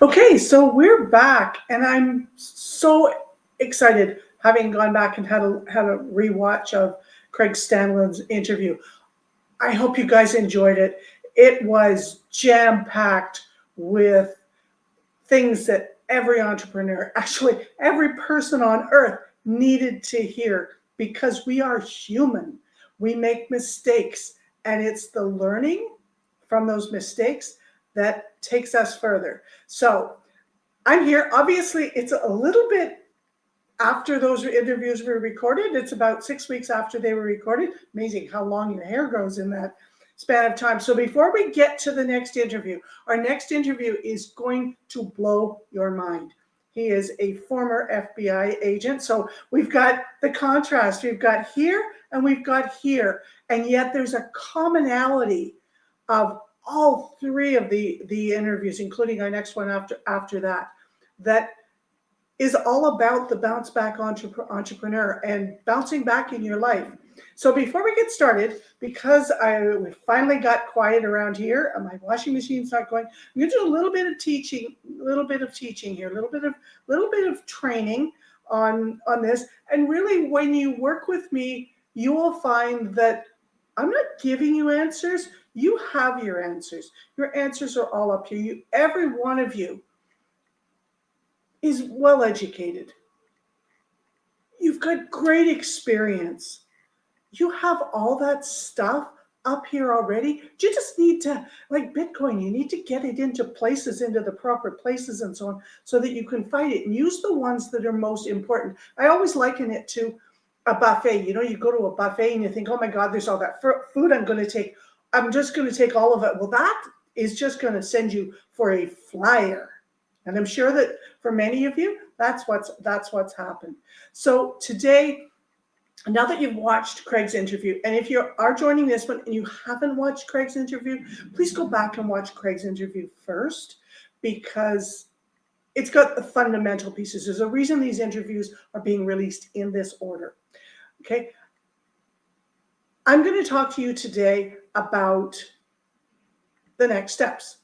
Okay, so we're back, and I'm so excited having gone back and had a rewatch of Craig Stanley's interview. I hope you guys enjoyed it. It was jam packed with things that every entrepreneur, actually every person on earth, needed to hear because we are human. We make mistakes, and it's the learning from those mistakes that takes us further. So I'm here. Obviously, it's a little bit after those interviews were recorded. It's about 6 weeks after they were recorded. Amazing how long your hair grows in that span of time. So before we get to the next interview, our next interview is going to blow your mind. He is a former FBI agent. So we've got the contrast. We've got here and we've got here. And yet there's a commonality of all three of the interviews, including our next one after that, that is all about the bounce back entrepreneur and bouncing back in your life. So before we get started, because we finally got quiet around here, and my washing machine's not going, I'm going to do a little bit of teaching, here, a little bit of training on this. And really, when you work with me, you will find that I'm not giving you answers. You have your answers. Your answers are all up to you. Every one of you is well educated. You've got great experience. You have all that stuff up here already. You just need to, like Bitcoin, you need to get it into places, into the proper places and so on, so that you can fight it and use the ones that are most important. I always liken it to a buffet. You know, you go to a buffet and you think, oh my God, there's all that food I'm going to take. I'm just going to take all of it. Well, that is just going to send you for a flyer. And I'm sure that for many of you, that's what's happened. So today, now that you've watched Craig's interview, and if you are joining this one and you haven't watched Craig's interview, please go back and watch Craig's interview first, because it's got the fundamental pieces. There's a reason these interviews are being released in this order. Okay. I'm going to talk to you today about the next steps.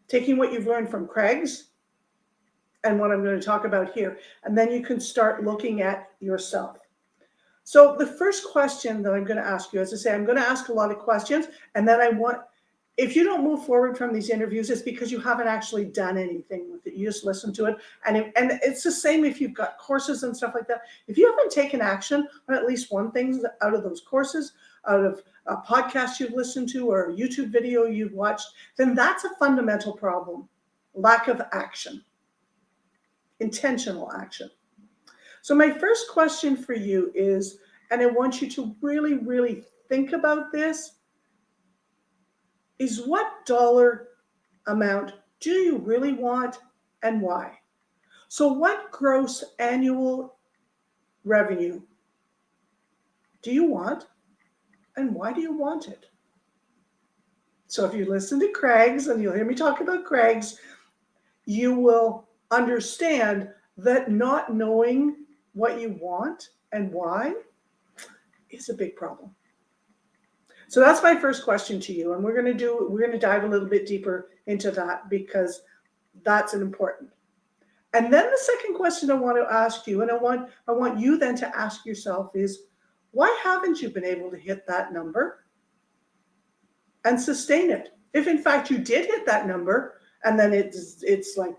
Taking what you've learned from Craig's and what I'm going to talk about here, and then you can start looking at yourself. So the first question that I'm going to ask you, as I say, I'm going to ask a lot of questions, and then if you don't move forward from these interviews, it's because you haven't actually done anything with it. You just listen to it. And it's the same if you've got courses and stuff like that. If you haven't taken action on at least one thing out of those courses, out of a podcast you've listened to or a YouTube video you've watched, then that's a fundamental problem. Lack of action, intentional action. So my first question for you is, and I want you to really, really think about this, is what dollar amount do you really want and why? So what gross annual revenue do you want and why do you want it? So if you listen to Craig's, and you'll hear me talk about Craig's, you will understand that not knowing what you want and why is a big problem. So that's my first question to you, and we're going to dive a little bit deeper into that, because that's an important. And then the second question I want to ask you, and I want you then to ask yourself, is why haven't you been able to hit that number and sustain it? If in fact you did hit that number and then it's like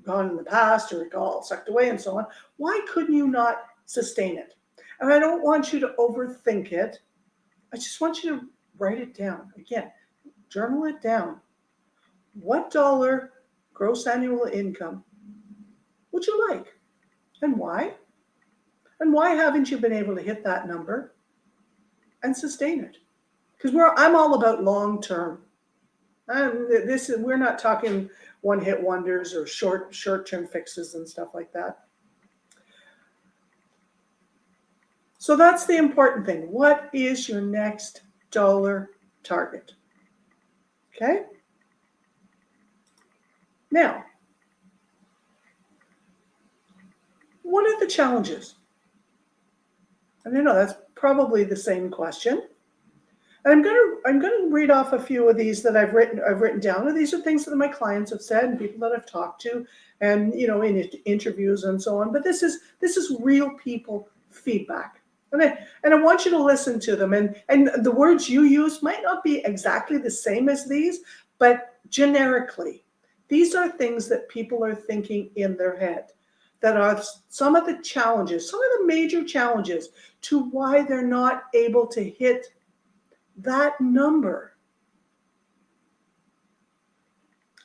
gone in the past, or it got all sucked away and so on, why couldn't you not sustain it? And I don't want you to overthink it. I just want you to write it down. Again, journal it down. What dollar gross annual income would you like? And why? And why haven't you been able to hit that number and sustain it? Because I'm all about long-term. We're not talking one-hit wonders or short-term fixes and stuff like that. So that's the important thing. What is your next dollar target? Okay? Now, what are the challenges? And I know that's probably the same question. And I'm gonna read off a few of these that I've written down. And these are things that my clients have said and people that I've talked to, and in interviews and so on. But this is real people feedback, and I want you to listen to them. And the words you use might not be exactly the same as these, but generically, these are things that people are thinking in their head. That are some of the challenges, some of the major challenges to why they're not able to hit that number,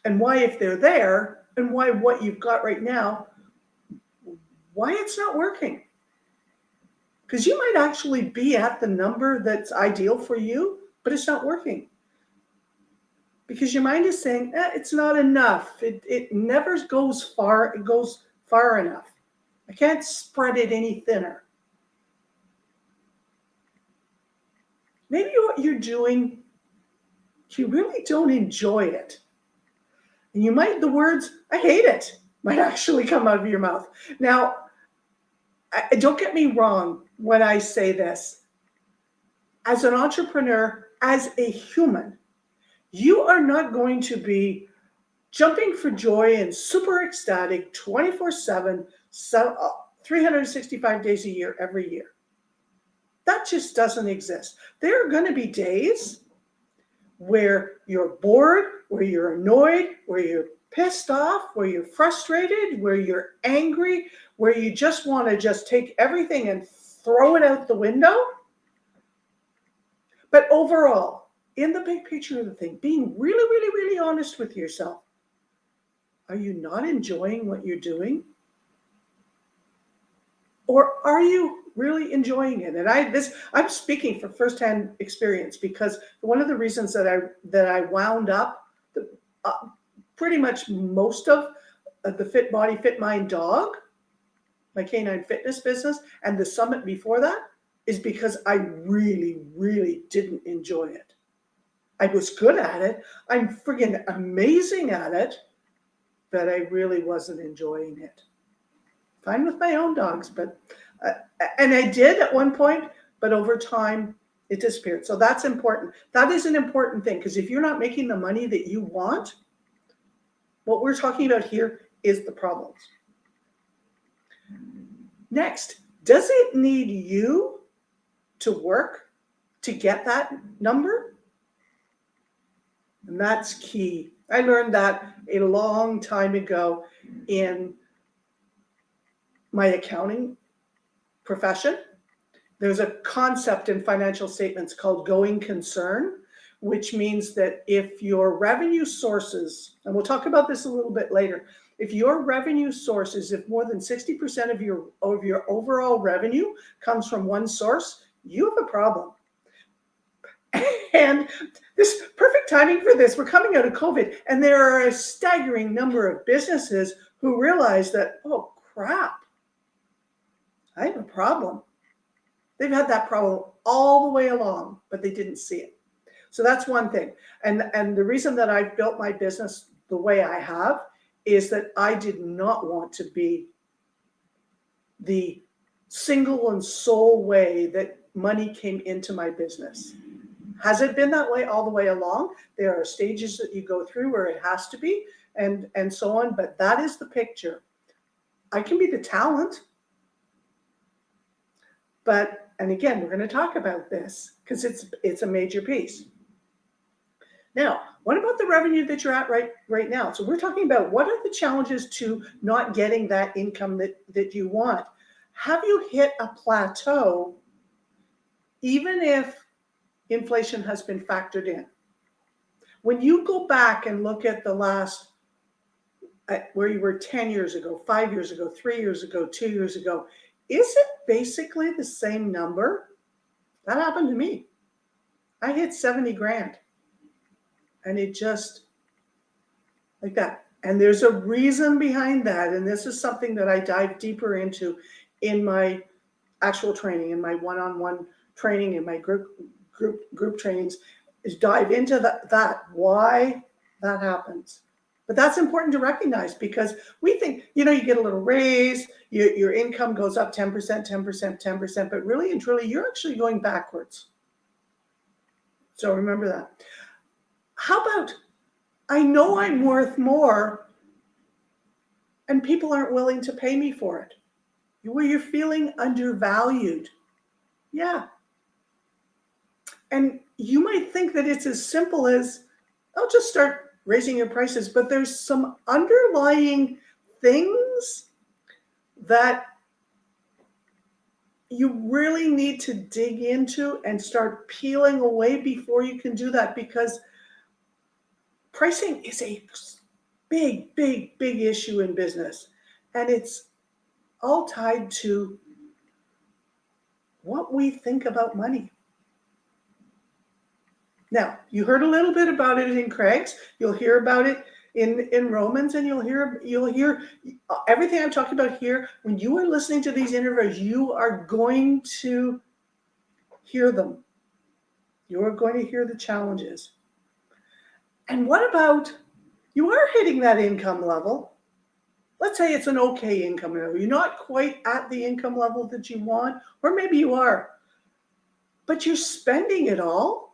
and why, if they're there, and why what you've got right now, why it's not working. Because you might actually be at the number that's ideal for you, but it's not working. Because your mind is saying, it's not enough. It never goes far. It goes far enough. I can't spread it any thinner. Maybe what you're doing, you really don't enjoy it. And the words, I hate it, might actually come out of your mouth. Now, don't get me wrong when I say this. As an entrepreneur, as a human, you are not going to be jumping for joy and super ecstatic 24/7, 365 days a year, every year. That just doesn't exist. There are going to be days where you're bored, where you're annoyed, where you're pissed off, where you're frustrated, where you're angry, where you just want to just take everything and throw it out the window. But overall, in the big picture of the thing, being really, really, really honest with yourself, are you not enjoying what you're doing? Or are you really enjoying it? And I'm speaking from firsthand experience, because one of the reasons that I wound up pretty much most of the Fit Body, Fit Mind Dog, my canine fitness business, and the summit before that, is because I really, really didn't enjoy it. I was good at it. I'm friggin' amazing at it, but I really wasn't enjoying it. Fine with my own dogs, but and I did at one point, but over time it disappeared. So that's important. That is an important thing, because if you're not making the money that you want, what we're talking about here is the problems. Next, does it need you to work to get that number? And that's key. I learned that a long time ago in my accounting profession. There's a concept in financial statements called going concern, which means that if your revenue sources, and we'll talk about this a little bit later, if your revenue sources, if more than 60% of your overall revenue comes from one source, you have a problem. And this perfect timing for this, we're coming out of COVID, and there are a staggering number of businesses who realize that, oh crap, I have a problem. They've had that problem all the way along, but they didn't see it. So that's one thing. And the reason that I've built my business the way I have is that I did not want to be the single and sole way that money came into my business. Has it been that way all the way along? There are stages that you go through where it has to be, and so on, but that is the picture. I can be the talent, but, and again, we're going to talk about this because it's a major piece. Now, what about the revenue that you're at right now? So we're talking about what are the challenges to not getting that income that you want. Have you hit a plateau, even if inflation has been factored in? When you go back and look at the last, where you were 10 years ago, 5 years ago, 3 years ago, 2 years ago, is it basically the same number? That happened to me. I hit 70 grand. And it just, like that. And there's a reason behind that. And this is something that I dive deeper into in my actual training, in my one-on-one training, in my group trainings, is dive into that why that happens. But that's important to recognize, because we think, you get a little raise, your income goes up 10%, 10%, 10%, but really and truly, you're actually going backwards. So remember that. How about, I know I'm worth more and people aren't willing to pay me for it? Where you're feeling undervalued. Yeah. And you might think that it's as simple as, I'll just start raising your prices, but there's some underlying things that you really need to dig into and start peeling away before you can do that, because pricing is a big, big, big issue in business. And it's all tied to what we think about money. Now, you heard a little bit about it in Craig's. You'll hear about it in Romans, and you'll hear everything I'm talking about here. When you are listening to these interviews, you are going to hear them. You are going to hear the challenges. And what about, you are hitting that income level? Let's say it's an okay income level. You're not quite at the income level that you want, or maybe you are, but you're spending it all.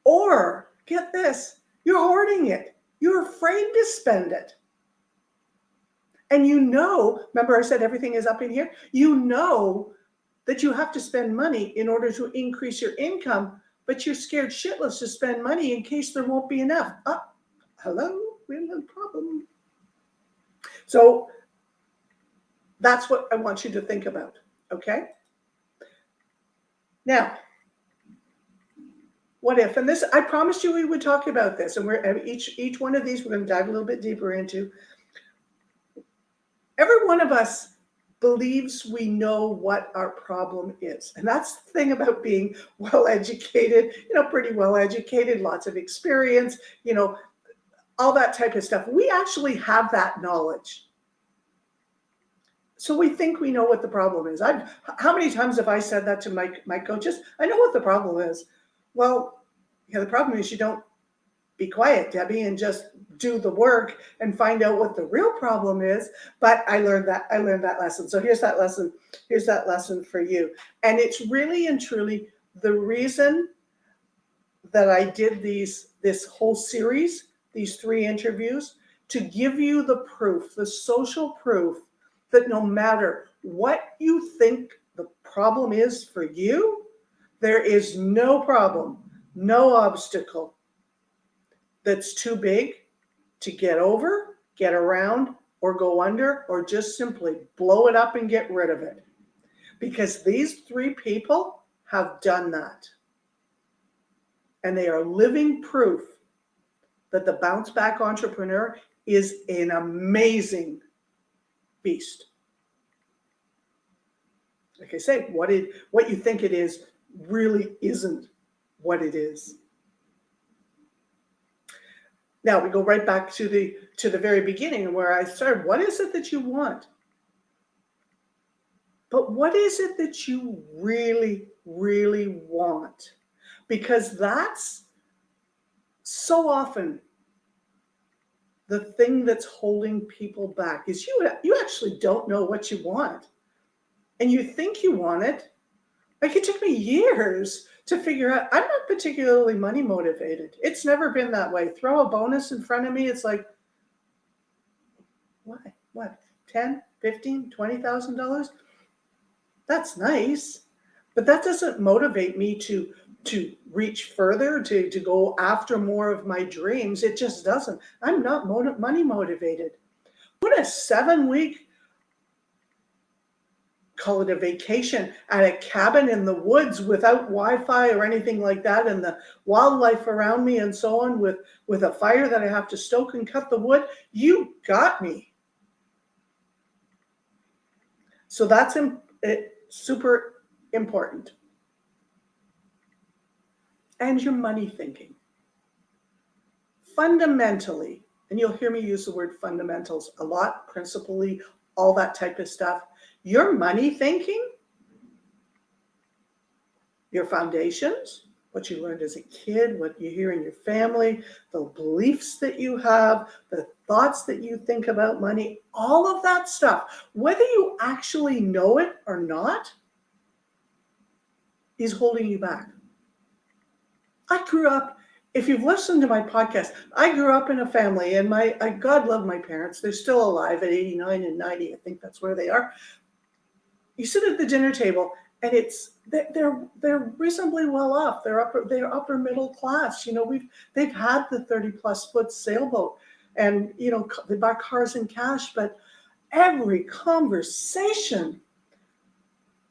Or, get this, you're hoarding it. You're afraid to spend it. And you know, remember I said everything is up in here? You know that you have to spend money in order to increase your income, but you're scared shitless to spend money in case there won't be enough. Hello, we have a problem. So that's what I want you to think about, okay? Now, what if, and this, I promised you we would talk about this, and we're each one of these we're going to dive a little bit deeper into. Every one of us believes we know what our problem is. And that's the thing about being well-educated, pretty well-educated, lots of experience, all that type of stuff. We actually have that knowledge. So we think we know what the problem is. How many times have I said that to my coaches? I know what the problem is. Well, the problem is you don't be quiet, Debbie, and just do the work and find out what the real problem is. But I learned that lesson. So here's that lesson. Here's that lesson for you. And it's really and truly the reason that I did this whole series, these 3 interviews, to give you the proof, the social proof, that no matter what you think the problem is for you, there is no problem, no obstacle that's too big to get over, get around, or go under, or just simply blow it up and get rid of it. Because these 3 people have done that. And they are living proof that the bounce back entrepreneur is an amazing beast. Like I say, what you think it is really isn't what it is. Now we go right back to the very beginning where I started. What is it that you want? But what is it that you really, really want? Because that's so often the thing that's holding people back, is you actually don't know what you want. And you think you want it. Like, it took me years to figure out, I'm not particularly money motivated. It's never been that way. Throw a bonus in front of me, it's like, why? What? 10, 15, $20,000? That's nice. But that doesn't motivate me to reach further, to go after more of my dreams. It just doesn't. I'm not money motivated. What a 7-week, call it a vacation, at a cabin in the woods without Wi-Fi or anything like that, and the wildlife around me and so on, with a fire that I have to stoke and cut the wood. You got me. So that's super important. And your money thinking. Fundamentally, and you'll hear me use the word fundamentals a lot, principally, all that type of stuff. Your money thinking, your foundations, what you learned as a kid, what you hear in your family, the beliefs that you have, the thoughts that you think about money, all of that stuff, whether you actually know it or not, is holding you back. I grew up, if you've listened to my podcast, I grew up in a family, and God love my parents. They're still alive at 89 and 90. I think that's where they are. You sit at the dinner table, and they're reasonably well off. They're upper middle class. They've had the 30+ foot sailboat, and they buy cars in cash. But every conversation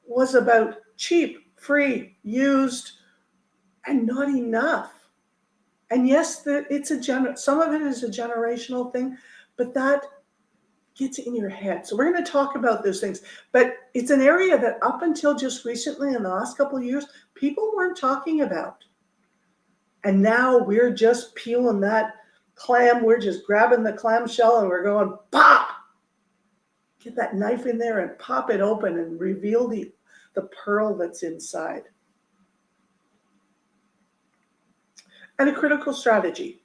was about cheap, free, used, and not enough. And yes, some of it is a generational thing, but that gets in your head. So we're going to talk about those things. But it's an area that up until just recently, in the last couple of years, people weren't talking about. And now we're just peeling that clam. We're just grabbing the clamshell and we're going, pop! Get that knife in there and pop it open and reveal the pearl that's inside. And a critical strategy.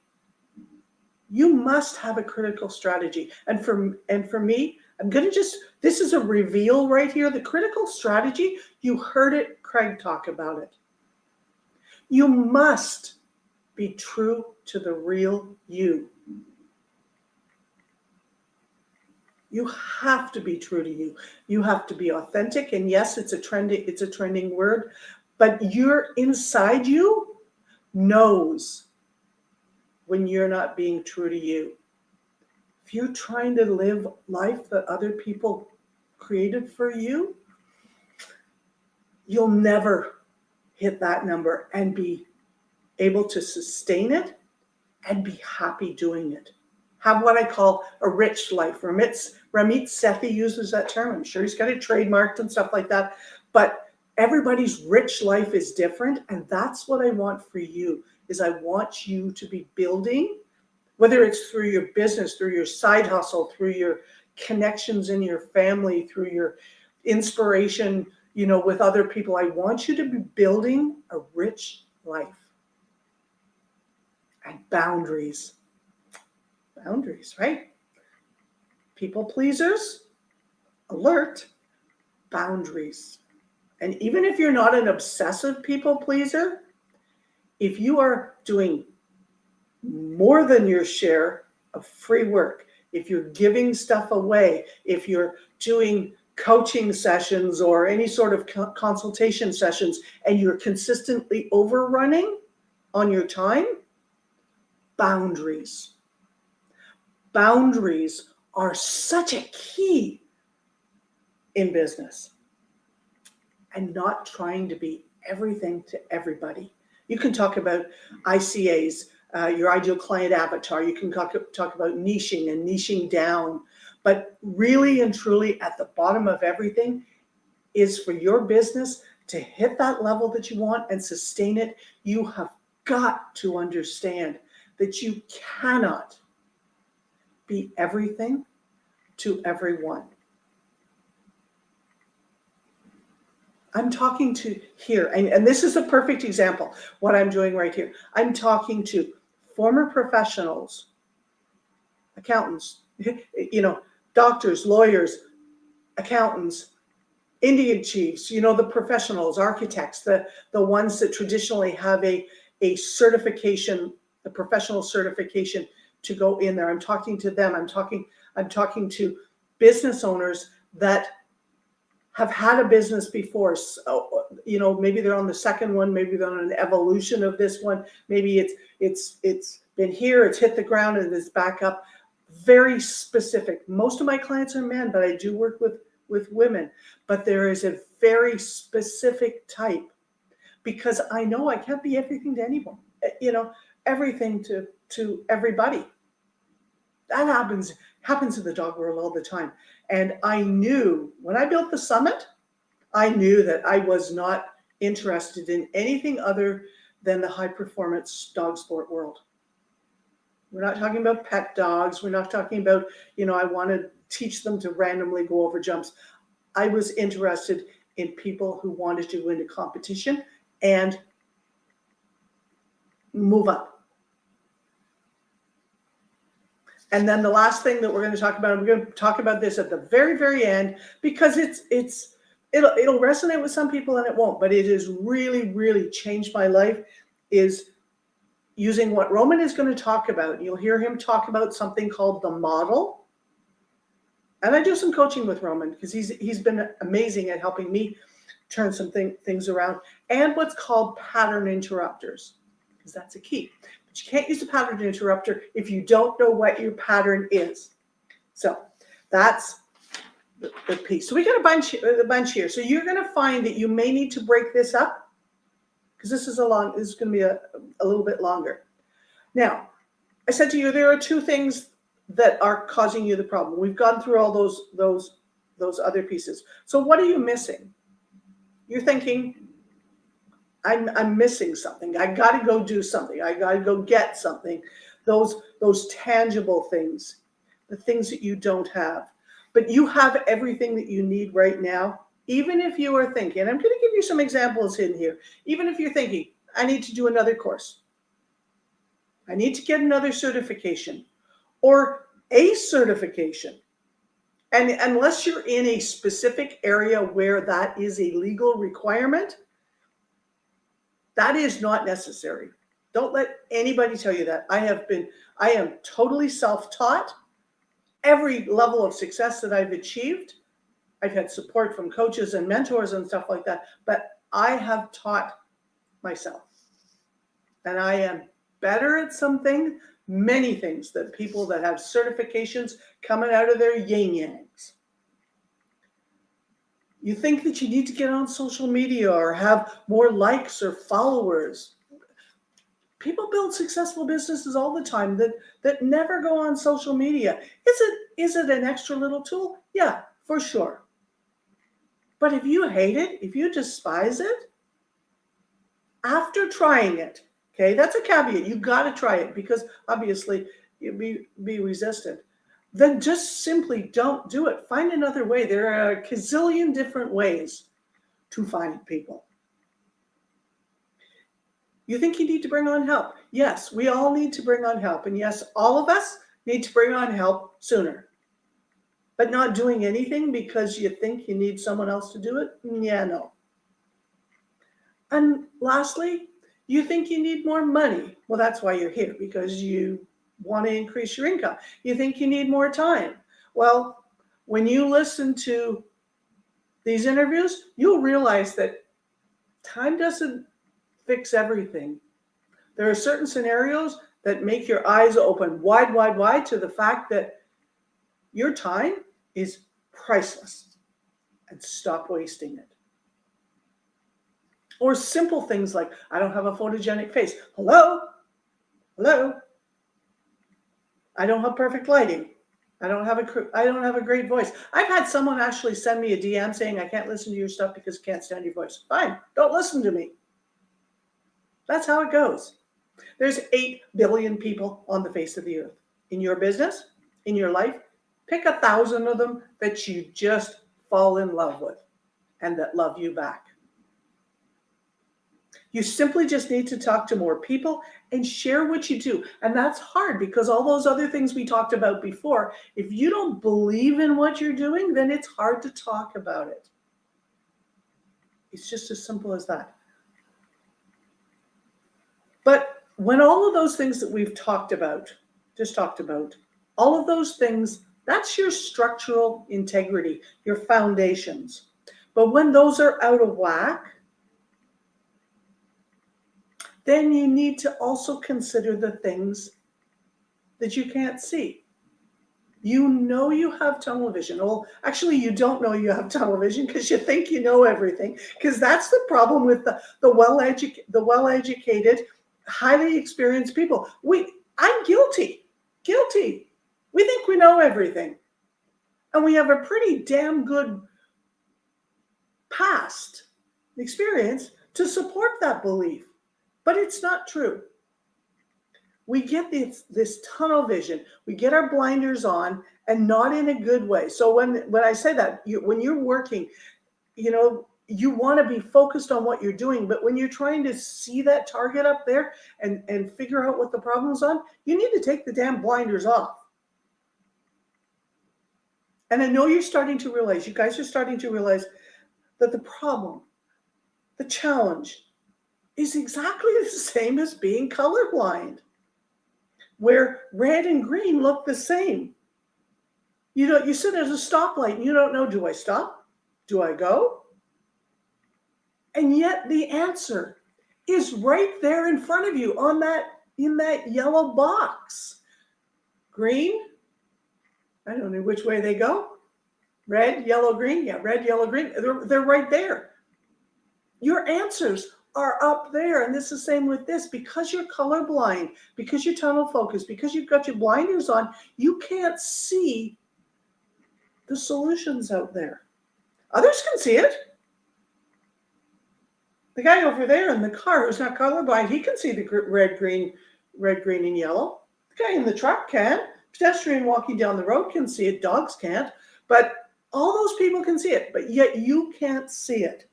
You must have a critical strategy. And for me, this is a reveal right here. The critical strategy, you heard it, Craig talk about it. You must be true to the real you. You have to be true to you. You have to be authentic. And yes, it's a trending word, but inside you knows when you're not being true to you. If you're trying to live life that other people created for you, you'll never hit that number and be able to sustain it and be happy doing it. Have what I call a rich life. Ramit Sethi uses that term. I'm sure he's got it trademarked and stuff like that. But everybody's rich life is different, and that's what I want for you. Is I want you to be building, whether it's through your business, through your side hustle, through your connections in your family, through your inspiration, with other people. I want you to be building a rich life. And boundaries. Boundaries, right? People pleasers, alert, boundaries. And even if you're not an obsessive people pleaser, if you are doing more than your share of free work, if you're giving stuff away, if you're doing coaching sessions or any sort of consultation sessions, and you're consistently overrunning on your time, boundaries. Boundaries are such a key in business, and not trying to be everything to everybody. You can talk about ICAs, your ideal client avatar. You can talk about niching and niching down. But really and truly, at the bottom of everything is for your business to hit that level that you want and sustain it. You have got to understand that you cannot be everything to everyone. I'm talking to here, and this is a perfect example, what I'm doing right here. I'm talking to former professionals, accountants, doctors, lawyers, accountants, Indian chiefs, the professionals, architects, the ones that traditionally have a certification, a professional certification to go in there. I'm talking to them. I'm talking to business owners that have had a business before. So, maybe they're on the second one, maybe they're on an evolution of this one. Maybe it's been here, it's hit the ground, and it's back up. Very specific. Most of my clients are men, but I do work with women. But there is a very specific type, because I know I can't be everything to anyone. Everything to everybody. That happens in the dog world all the time. And I knew when I built the summit, I knew that I was not interested in anything other than the high performance dog sport world. We're not talking about pet dogs. We're not talking about, I want to teach them to randomly go over jumps. I was interested in people who wanted to win a competition and move up. And then the last thing that we're going to talk about, and we're going to talk about this at the very, very end, because it'll resonate with some people and it won't, but it has really, really changed my life, is using what Roman is going to talk about. You'll hear him talk about something called the model. And I do some coaching with Roman because he's been amazing at helping me turn some things around. And what's called pattern interrupters, because that's a key. But you can't use a pattern interrupter if you don't know what your pattern is. So that's the piece. So we got a bunch here. So you're going to find that you may need to break this up, because this is going to be a little bit longer. Now, I said to you, there are two things that are causing you the problem. We've gone through all those other pieces. So what are you missing? You're thinking, I'm missing something. I got to go do something. I got to go get something. Those tangible things, the things that you don't have. But you have everything that you need right now. Even if you are thinking, I'm going to give you some examples in here. Even if you're thinking, I need to do another course. I need to get another certification or a certification. And unless you're in a specific area where that is a legal requirement, that is not necessary. Don't let anybody tell you that. I am totally self-taught. Every level of success that I've achieved, I've had support from coaches and mentors and stuff like that, but I have taught myself. And I am better at many things, than people that have certifications coming out of their yin-yangs. You think that you need to get on social media or have more likes or followers. People build successful businesses all the time that never go on social media. Is it an extra little tool? Yeah, for sure. But if you hate it, if you despise it, after trying it, okay, that's a caveat. You got to try it because obviously you'll be resistant. Then just simply don't do it. Find another way. There are a gazillion different ways to find people. You think you need to bring on help? Yes, we all need to bring on help. And yes, all of us need to bring on help sooner. But not doing anything because you think you need someone else to do it? Yeah, no. And lastly, you think you need more money. Well, that's why you're here, because you want to increase your income. You think you need more time. Well, when you listen to these interviews, you'll realize that time doesn't fix everything. There are certain scenarios that make your eyes open wide, wide, wide to the fact that your time is priceless, and stop wasting it. Or simple things like, I don't have a photogenic face. Hello? I don't have perfect lighting. I don't have a great voice. I've had someone actually send me a DM saying, I can't listen to your stuff because I can't stand your voice. Fine, don't listen to me. That's how it goes. There's 8 billion people on the face of the earth. In your business, in your life, pick 1,000 of them that you just fall in love with and that love you back. You simply just need to talk to more people and share what you do. And that's hard because all those other things we talked about before, if you don't believe in what you're doing, then it's hard to talk about it. It's just as simple as that. But when all of those things that we've talked about, all of those things, that's your structural integrity, your foundations. But when those are out of whack, then you need to also consider the things that you can't see. You know you have tunnel vision. Well, actually, you don't know you have tunnel vision because you think you know everything. Because that's the problem with the well-educated, highly experienced people. I'm guilty. We think we know everything. And we have a pretty damn good past experience to support that belief. But it's not true. We get this tunnel vision. We get our blinders on, and not in a good way. So when I say that, when you're working, you want to be focused on what you're doing. But when you're trying to see that target up there and figure out what the problem's on, you need to take the damn blinders off. And I know you guys are starting to realize that the problem, the challenge, is exactly the same as being colorblind, where red and green look the same. You sit at a stoplight and you don't know, do I stop? Do I go? And yet the answer is right there in front of you in that yellow box. Green, I don't know which way they go. Red, yellow, green. Yeah, red, yellow, green. They're right there. Your answers are up there. And this is the same with this. Because you're colorblind, because you're tunnel focused, because you've got your blinders on, you can't see the solutions out there. Others can see it. The guy over there in the car who's not colorblind, he can see the red, green, and yellow. The guy in the truck can. Pedestrian walking down the road can see it. Dogs can't. But all those people can see it, but yet you can't see it.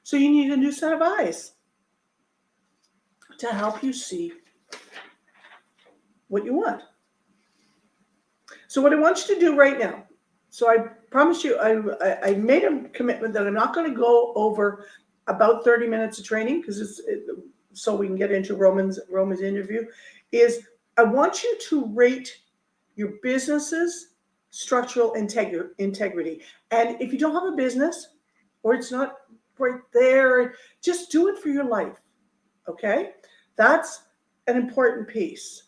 So you need a new set of eyes to help you see what you want. So what I want you to do right now, so I promise you, I made a commitment that I'm not going to go over about 30 minutes of training, because so we can get into Roman's interview, is I want you to rate your business's structural integrity. And if you don't have a business, or it's not right there, just do it for your life, okay? That's an important piece,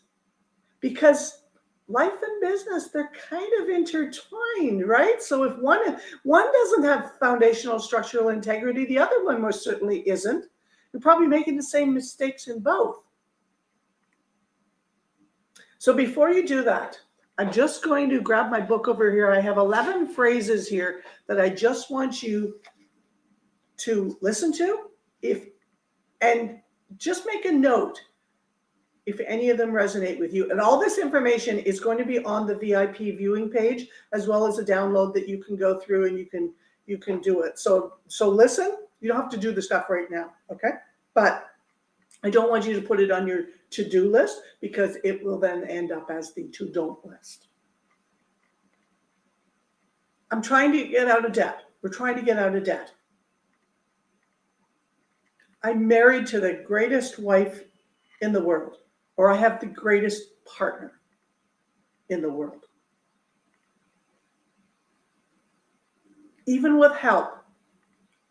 because life and business, they're kind of intertwined, right? So if one doesn't have foundational structural integrity, the other one most certainly isn't. You're probably making the same mistakes in both. So before you do that, I'm just going to grab my book over here. I have 11 phrases here that I just want you to listen to, and just make a note if any of them resonate with you. And all this information is going to be on the VIP viewing page, as well as a download that you can go through and you can do it. So listen, you don't have to do the stuff right now, okay? But I don't want you to put it on your to-do list, because it will then end up as the to-don't list. I'm trying to get out of debt. We're trying to get out of debt. I'm married to the greatest wife in the world, or I have the greatest partner in the world. Even with help,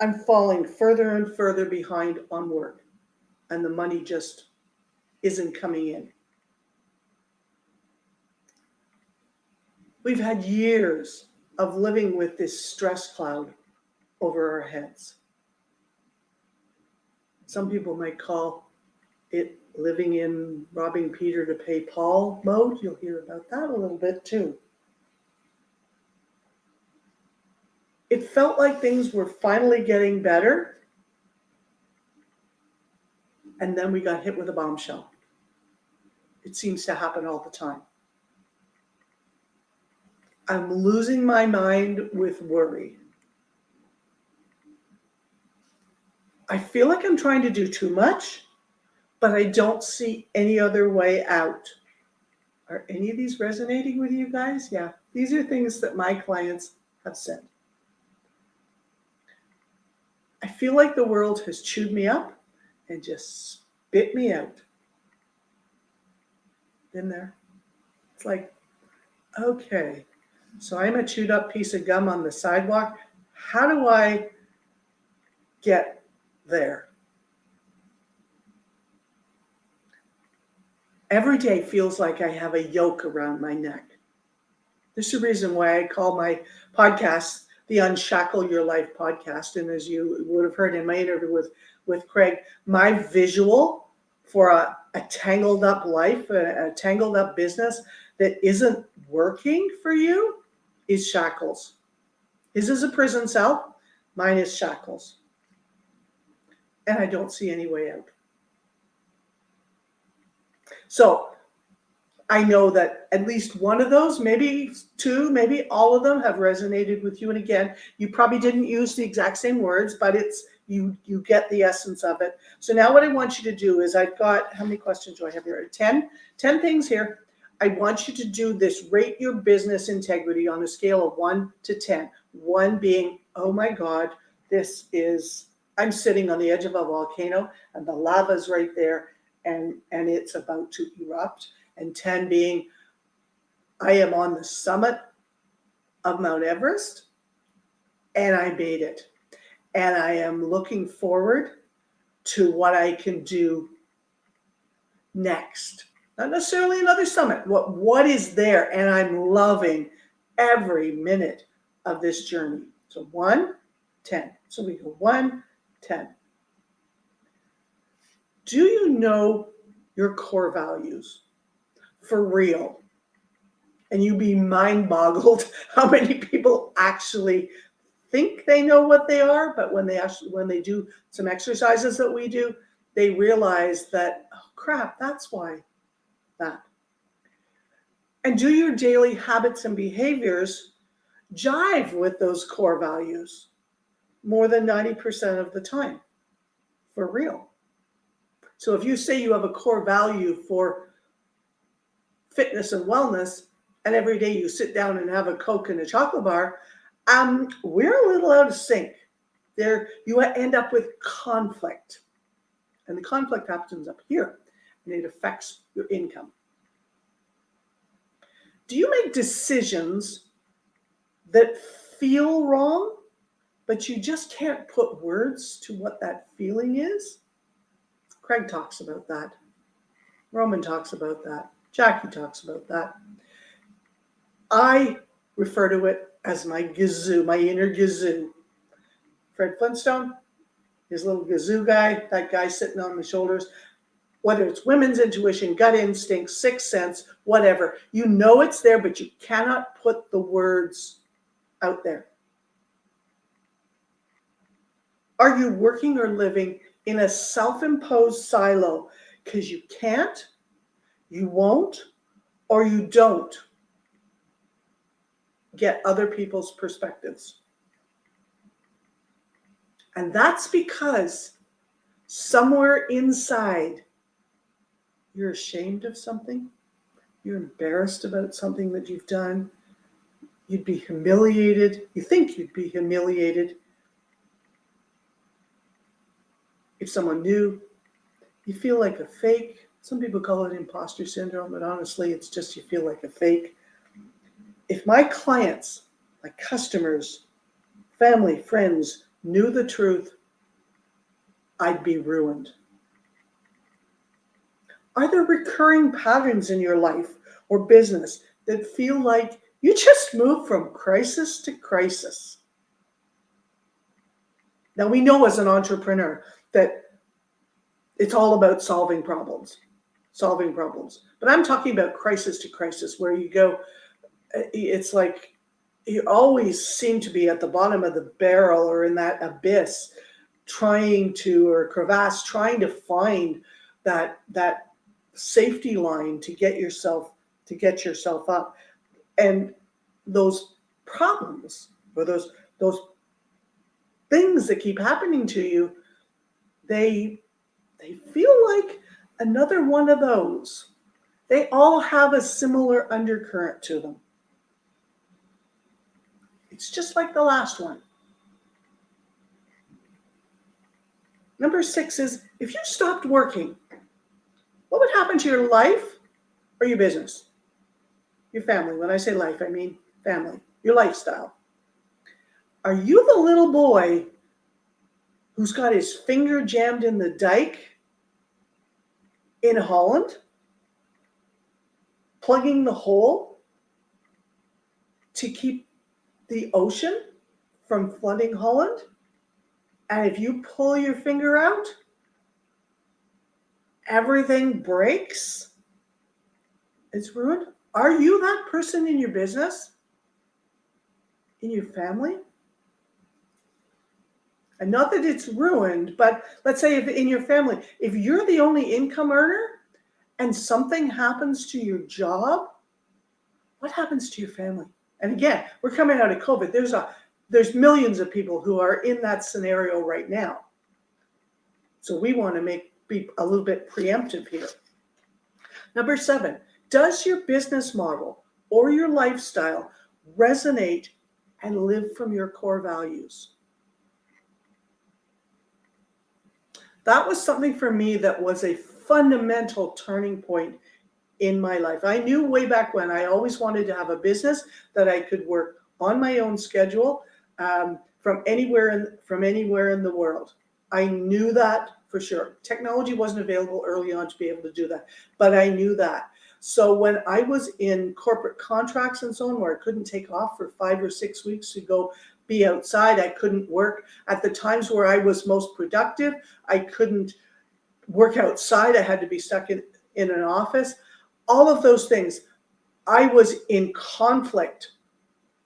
I'm falling further and further behind on work, and the money just isn't coming in. We've had years of living with this stress cloud over our heads. Some people might call it living in robbing Peter to pay Paul mode. You'll hear about that a little bit too. It felt like things were finally getting better, and then we got hit with a bombshell. It seems to happen all the time. I'm losing my mind with worry. I feel like I'm trying to do too much, but I don't see any other way out. Are any of these resonating with you guys? Yeah, these are things that my clients have said. I feel like the world has chewed me up and just spit me out. Been there. It's like, okay, so I'm a chewed up piece of gum on the sidewalk. How do I get there? Every day feels like I have a yoke around my neck. This is the reason why I call my podcast the Unshackle Your Life podcast. And as you would have heard in my interview with Craig, my visual for a tangled up life, a tangled up business that isn't working for you is shackles. His is a prison cell. Mine is shackles. And I don't see any way out. So I know that at least one of those, maybe two, maybe all of them have resonated with you. And again, you probably didn't use the exact same words, but it's you get the essence of it. So now what I want you to do is, I've got, how many questions do I have here? 10 things here. I want you to do this, rate your business integrity on a scale of 1 to 10. 1 being, oh my God, this is I'm sitting on the edge of a volcano and the lava's right there and it's about to erupt. And 10 being, I am on the summit of Mount Everest and I made it. And I am looking forward to what I can do next. Not necessarily another summit. What is there? And I'm loving every minute of this journey. So 1, 10. So we go 1, 10. Do you know your core values for real? And you'd be mind boggled how many people actually think they know what they are, but when they do some exercises that we do, they realize that, oh crap, that's why that. And do your daily habits and behaviors jive with those core values more than 90% of the time? For real. So if you say you have a core value for fitness and wellness, and every day you sit down and have a Coke and a chocolate bar, we're a little out of sync. There, you end up with conflict. And the conflict happens up here, and it affects your income. Do you make decisions that feel wrong, but you just can't put words to what that feeling is? Craig talks about that. Roman talks about that. Jackie talks about that. I refer to it as my gazoo, my inner gazoo. Fred Flintstone, his little gazoo guy, that guy sitting on the shoulders, whether it's women's intuition, gut instinct, sixth sense, whatever, you know it's there, but you cannot put the words out there. Are you working or living in a self-imposed silo because you can't, you won't, or you don't get other people's perspectives? And that's because somewhere inside, you're ashamed of something, you're embarrassed about something that you've done, you'd be humiliated, you think you'd be humiliated if someone knew, you feel like a fake. Some people call it imposter syndrome, but honestly, it's just you feel like a fake. If my clients, my customers, family, friends knew the truth, I'd be ruined. Are there recurring patterns in your life or business that feel like you just move from crisis to crisis? Now, we know as an entrepreneur that it's all about solving problems. But I'm talking about crisis to crisis, where you go, it's like you always seem to be at the bottom of the barrel or in that abyss, or crevasse, trying to find that safety line to get yourself up. And those problems or those things that keep happening to you, they feel like another one of those. They all have a similar undercurrent to them. It's just like the last one. Number 6 is, if you stopped working, what would happen to your life or your business? Your family. When I say life, I mean family. Your lifestyle. Are you the little boy who's got his finger jammed in the dike in Holland, plugging the hole to keep the ocean from flooding Holland? And if you pull your finger out, everything breaks? It's ruined? Are you that person in your business? In your family? And not that it's ruined, but let's say if in your family, if you're the only income earner and something happens to your job, what happens to your family? And again, we're coming out of COVID. There's millions of people who are in that scenario right now. So we want to be a little bit preemptive here. Number 7, does your business model or your lifestyle resonate and live from your core values? That was something for me that was a fundamental turning point in my life. I knew way back when I always wanted to have a business that I could work on my own schedule, from anywhere in the world. I knew that for sure. Technology wasn't available early on to be able to do that, but I knew that. So when I was in corporate contracts and so on, where I couldn't take off for 5 or 6 weeks to go be outside, I couldn't work at the times where I was most productive. I couldn't work outside. I had to be stuck in an office. All of those things, I was in conflict,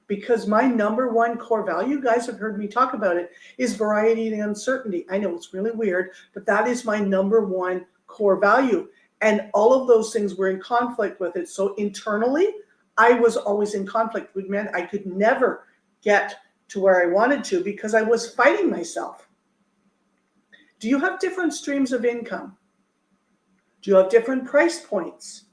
because my number one core value, you guys have heard me talk about it, is variety and uncertainty. I know it's really weird, but that is my number one core value. And all of those things were in conflict with it. So internally, I was always in conflict, which meant I could never get to where I wanted to because I was fighting myself. Do you have different streams of income? Do you have different price points?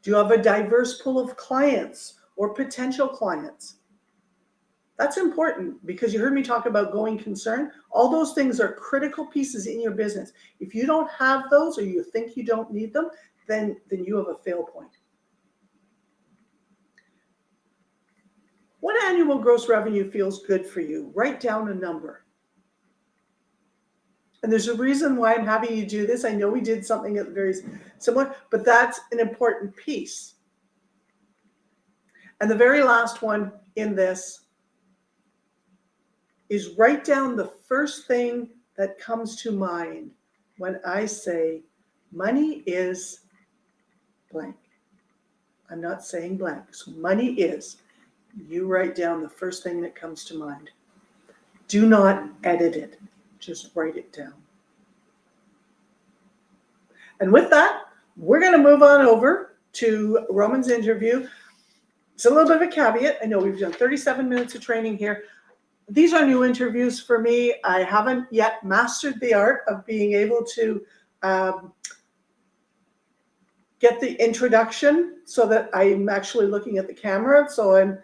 Do you have a diverse pool of clients or potential clients? That's important, because you heard me talk about going concern. All those things are critical pieces in your business. If you don't have those, or you think you don't need them, then you have a fail point. What annual gross revenue feels good for you? Write down a number. And there's a reason why I'm having you do this. I know we did something very similar, but that's an important piece. And the very last one in this is write down the first thing that comes to mind when I say money is blank. I'm not saying blank. So money is. You write down the first thing that comes to mind. Do not edit it. Just write it down. And with that, we're going to move on over to Roman's interview. It's a little bit of a caveat. I know we've done 37 minutes of training here. These are new interviews for me. I haven't yet mastered the art of being able to get the introduction so that I'm actually looking at the camera. So I'm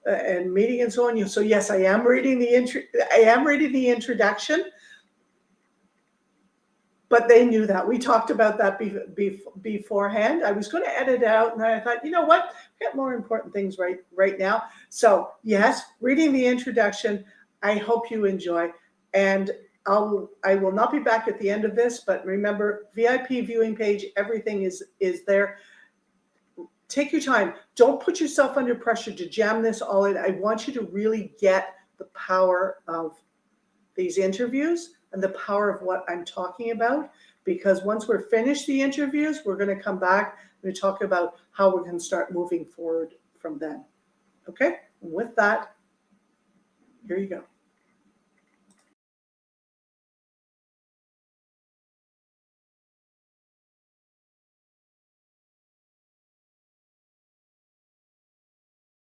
and meeting and so on. So yes, I am reading the introduction. But they knew that. We talked about that beforehand. I was going to edit it out, and then I thought, you know what? I've got more important things right now. So yes, reading the introduction. I hope you enjoy, and I will not be back at the end of this. But remember, VIP viewing page. Everything is there. Take your time. Don't put yourself under pressure to jam this all in. I want you to really get the power of these interviews and the power of what I'm talking about, because once we're finished the interviews, we're going to come back and talk about how we're going to start moving forward from then. Okay? With that, here you go.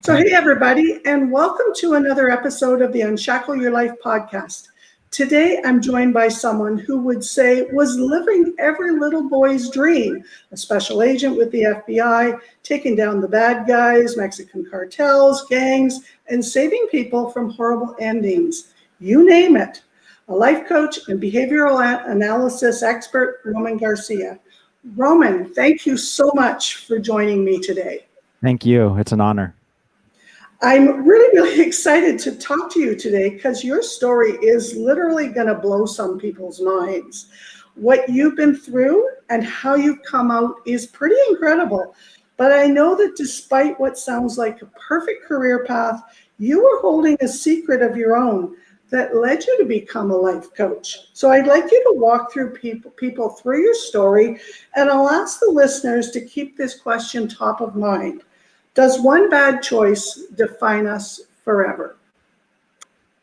So hey everybody, and welcome to another episode of the Unshackle Your Life podcast. Today I'm joined by someone who would say was living every little boy's dream, a special agent with the FBI, taking down the bad guys, Mexican cartels, gangs, and saving people from horrible endings. You name it. A life coach and behavioral analysis expert, Roman Garcia. Roman, thank you so much for joining me today. Thank you. It's an honor. I'm really excited to talk to you today because your story is literally going to blow some people's minds. What you've been through and how you've come out is pretty incredible. But I know that despite what sounds like a perfect career path, you were holding a secret of your own that led you to become a life coach. So I'd like you to walk through people through your story, and I'll ask the listeners to keep this question top of mind. Does one bad choice define us forever?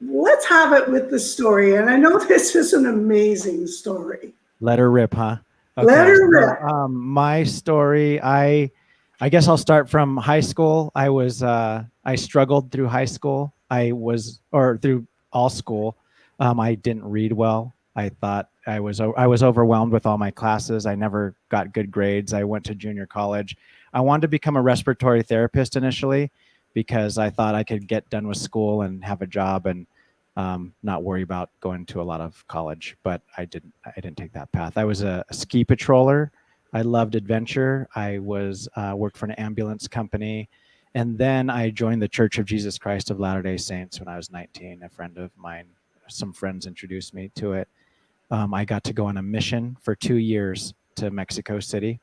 Let's have it with the story. And I know this is an amazing story. Let her rip, huh? Okay. Let her rip. My story, I guess I'll start from high school. I struggled through high school. Through all school. I didn't read well. I thought I was overwhelmed with all my classes. I never got good grades. I went to junior college. I wanted to become a respiratory therapist initially because I thought I could get done with school and have a job and not worry about going to a lot of college. But I didn't take that path. I was a ski patroller. I loved adventure. I was worked for an ambulance company, and then I joined the Church of Jesus Christ of Latter-day Saints when I was 19. A friend of mine, some friends introduced me to it. I got to go on a mission for 2 years to Mexico City.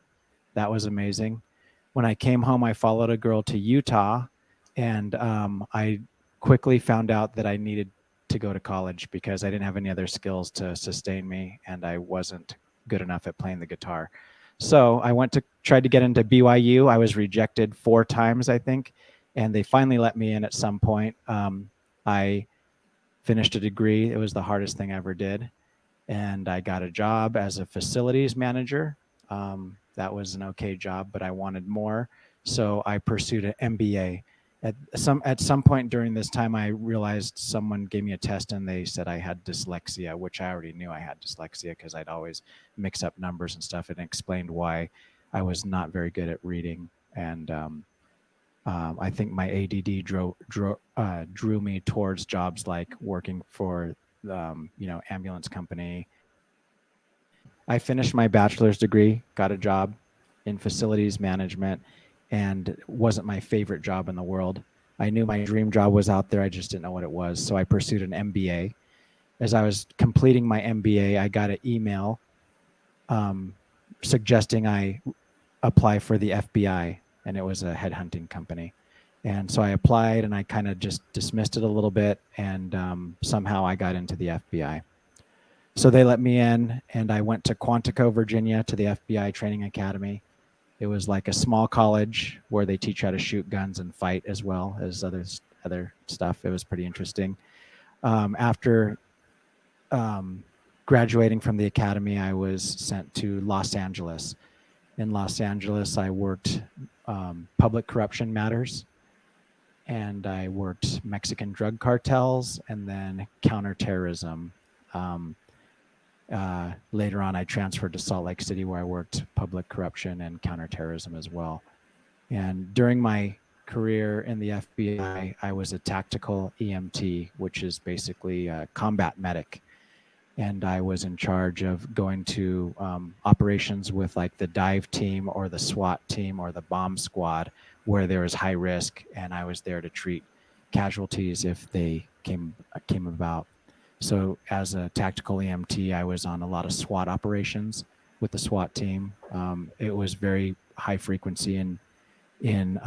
That was amazing. When I came home, I followed a girl to Utah, and I quickly found out that I needed to go to college because I didn't have any other skills to sustain me, and I wasn't good enough at playing the guitar. So I tried to get into BYU. I was rejected 4 times, I think, and they finally let me in at some point. I finished a degree. It was the hardest thing I ever did. And I got a job as a facilities manager. That was an okay job, but I wanted more. So I pursued an MBA. At some point during this time, I realized someone gave me a test and they said I had dyslexia, which I already knew I had dyslexia because I'd always mix up numbers and stuff, and explained why I was not very good at reading. And I think my ADD drew me towards jobs like working for ambulance company. I finished my bachelor's degree, got a job in facilities management, and it wasn't my favorite job in the world. I knew my dream job was out there. I just didn't know what it was. So I pursued an MBA. As I was completing my MBA, I got an email suggesting I apply for the FBI, and it was a headhunting company. And so I applied, and I kind of just dismissed it a little bit, and somehow I got into the FBI. So they let me in, and I went to Quantico, Virginia, to the FBI Training Academy. It was like a small college where they teach how to shoot guns and fight as well as other stuff. It was pretty interesting. After graduating from the academy, I was sent to Los Angeles. In Los Angeles, I worked public corruption matters, and I worked Mexican drug cartels and then counterterrorism. Later on, I transferred to Salt Lake City, where I worked public corruption and counterterrorism as well. And during my career in the FBI, I was a tactical EMT, which is basically a combat medic. And I was in charge of going to operations with like the dive team or the SWAT team or the bomb squad where there was high risk, and I was there to treat casualties if they came about. So as a tactical EMT, I was on a lot of SWAT operations with the SWAT team. It was very high frequency in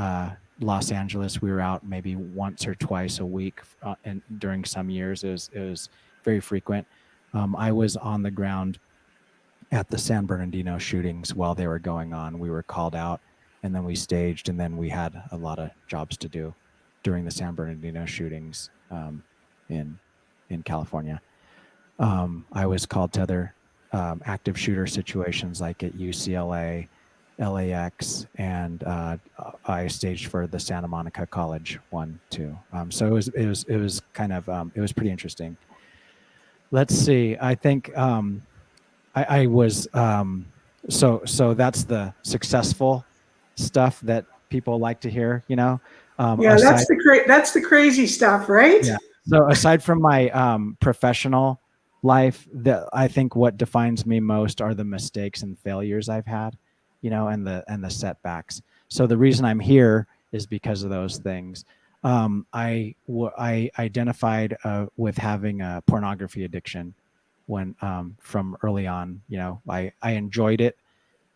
Los Angeles. We were out maybe once or twice a week, and during some years it was very frequent. I was on the ground at the San Bernardino shootings while they were going on. We were called out, and then we staged, and then we had a lot of jobs to do during the San Bernardino shootings in California. I was called to other active shooter situations like at UCLA, LAX, and I staged for the Santa Monica College one too. So it was kind of it was pretty interesting. Let's see. I think I was so that's the successful stuff that people like to hear. Yeah, that's the crazy stuff, right? Yeah. So aside from my professional life, I think what defines me most are the mistakes and failures I've had, and the setbacks. So the reason I'm here is because of those things. I identified with having a pornography addiction when from early on. I enjoyed it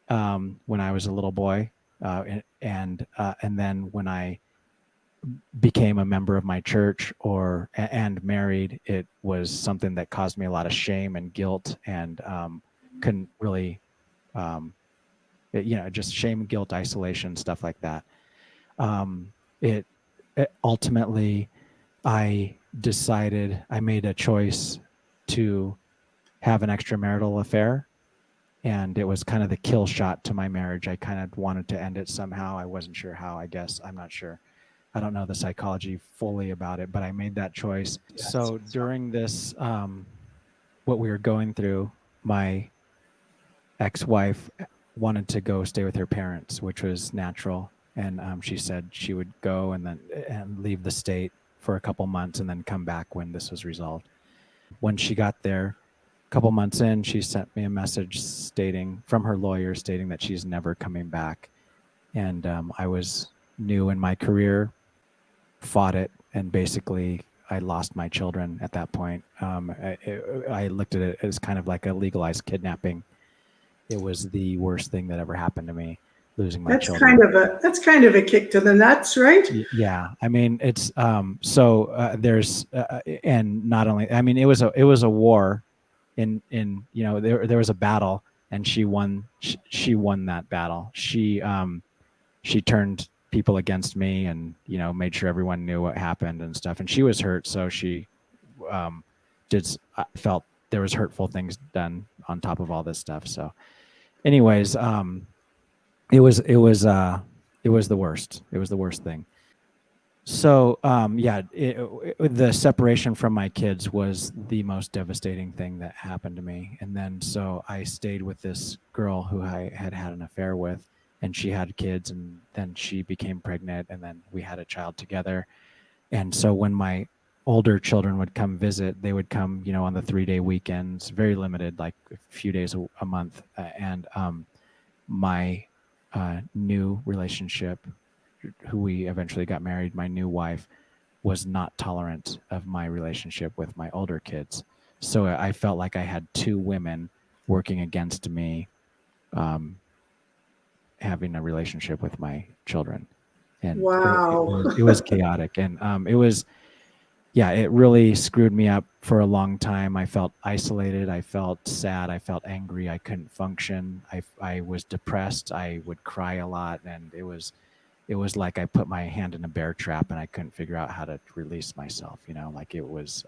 when I was a little boy, and then when I became a member of my church and married, it was something that caused me a lot of shame and guilt, and couldn't really, just shame, guilt, isolation, stuff like that. It ultimately, I made a choice to have an extramarital affair, and it was kind of the kill shot to my marriage. I kind of wanted to end it somehow. I wasn't sure how. I guess I'm not sure. I don't know the psychology fully about it, but I made that choice. So during this, what we were going through, my ex-wife wanted to go stay with her parents, which was natural. And she said she would go and leave the state for a couple months and then come back when this was resolved. When she got there, a couple months in, she sent me a message stating from her lawyer stating that she's never coming back. And I was new in my career, fought it, and basically I lost my children at that point. I looked at it as kind of like a legalized kidnapping. It was the worst thing that ever happened to me, losing my children. That's kind of a kick to the nuts, right? Yeah, I mean it's there's and not only, I mean it was a war, in there was a battle, and she won that battle. She turned people against me, and made sure everyone knew what happened and stuff, and she was hurt, so she felt there was hurtful things done on top of all this stuff. So anyways, it was the worst. It was the worst thing. So the separation from my kids was the most devastating thing that happened to me. And then so I stayed with this girl who I had an affair with, and she had kids, and then she became pregnant, and then we had a child together. And so when my older children would come visit, they would come, on the 3-day weekends, very limited, like a few days a month. And my new relationship, who we eventually got married, my new wife, was not tolerant of my relationship with my older kids. So I felt like I had two women working against me, having a relationship with my children. And wow. it was chaotic. And it really screwed me up for a long time. I felt isolated. I felt sad. I felt angry. I couldn't function. I was depressed. I would cry a lot. And it was like I put my hand in a bear trap, and I couldn't figure out how to release myself. Like it was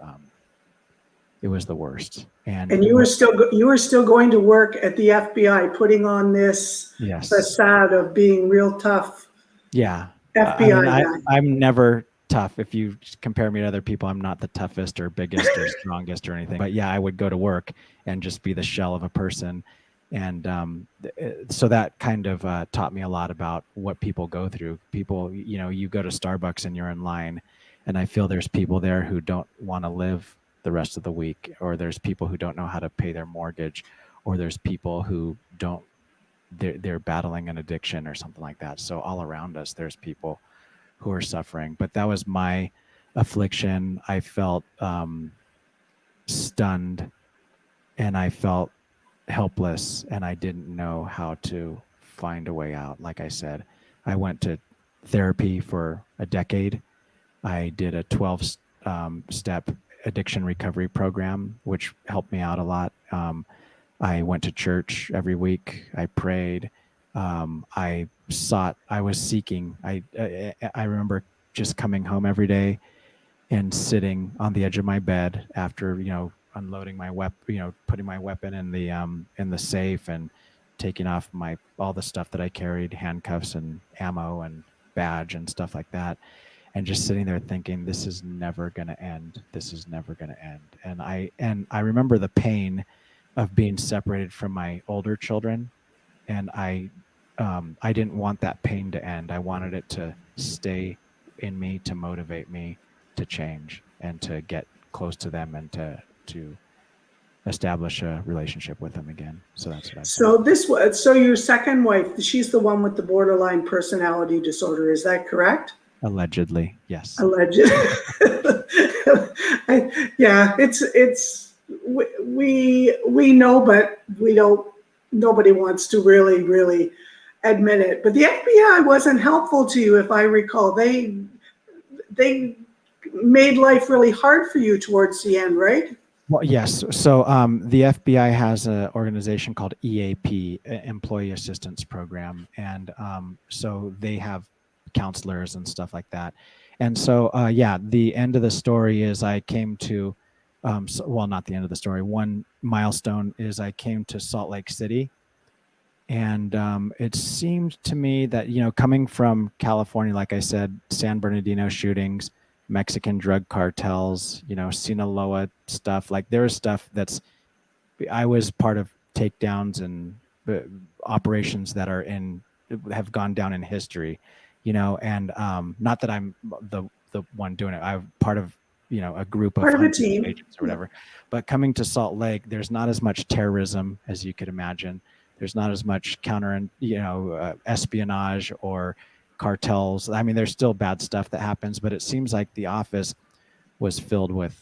the worst. And you were still going to work at the FBI, putting on this facade of being real tough. Yeah. FBI I'm never tough. If you compare me to other people, I'm not the toughest or biggest or strongest or anything. But yeah, I would go to work and just be the shell of a person. And so that kind of taught me a lot about what people go through. People, you go to Starbucks and you're in line, and I feel there's people there who don't want to live the rest of the week, or there's people who don't know how to pay their mortgage, or there's people who they're battling an addiction or something like that. So all around us, there's people who are suffering. But that was my affliction. I felt stunned, and I felt helpless, and I didn't know how to find a way out. Like I said, I went to therapy for a decade. I did a 12-step addiction recovery program, which helped me out a lot. I went to church every week. I prayed. I was seeking. I remember just coming home every day and sitting on the edge of my bed after, unloading my weapon, putting my weapon in the safe, and taking off all the stuff that I carried, handcuffs and ammo and badge and stuff like that. And just sitting there thinking, this is never going to end. This is never going to end. And I remember the pain of being separated from my older children. And I didn't want that pain to end. I wanted it to stay in me, to motivate me to change and to get close to them, and to establish a relationship with them again. So that's what I So your second wife, she's the one with the borderline personality disorder. Is that correct? Allegedly, yes. Allegedly. Yeah, we know, but we don't. Nobody wants to really admit it. But the FBI wasn't helpful to you, if I recall. They made life really hard for you towards the end, right? Well, yes. So the FBI has an organization called EAP, Employee Assistance Program, and so they have counselors and stuff like that. And so, the end of the story is I came to, not the end of the story. One milestone is I came to Salt Lake City, and it seemed to me that, coming from California, like I said, San Bernardino shootings, Mexican drug cartels, Sinaloa stuff. Like there was stuff I was part of takedowns and operations that have gone down in history, and not that I'm the one doing it. I'm part of, a group of Part of a hundreds of team. agents or whatever. But coming to Salt Lake, there's not as much terrorism as you could imagine. There's not as much espionage or cartels. I mean, there's still bad stuff that happens, but it seems like the office was filled with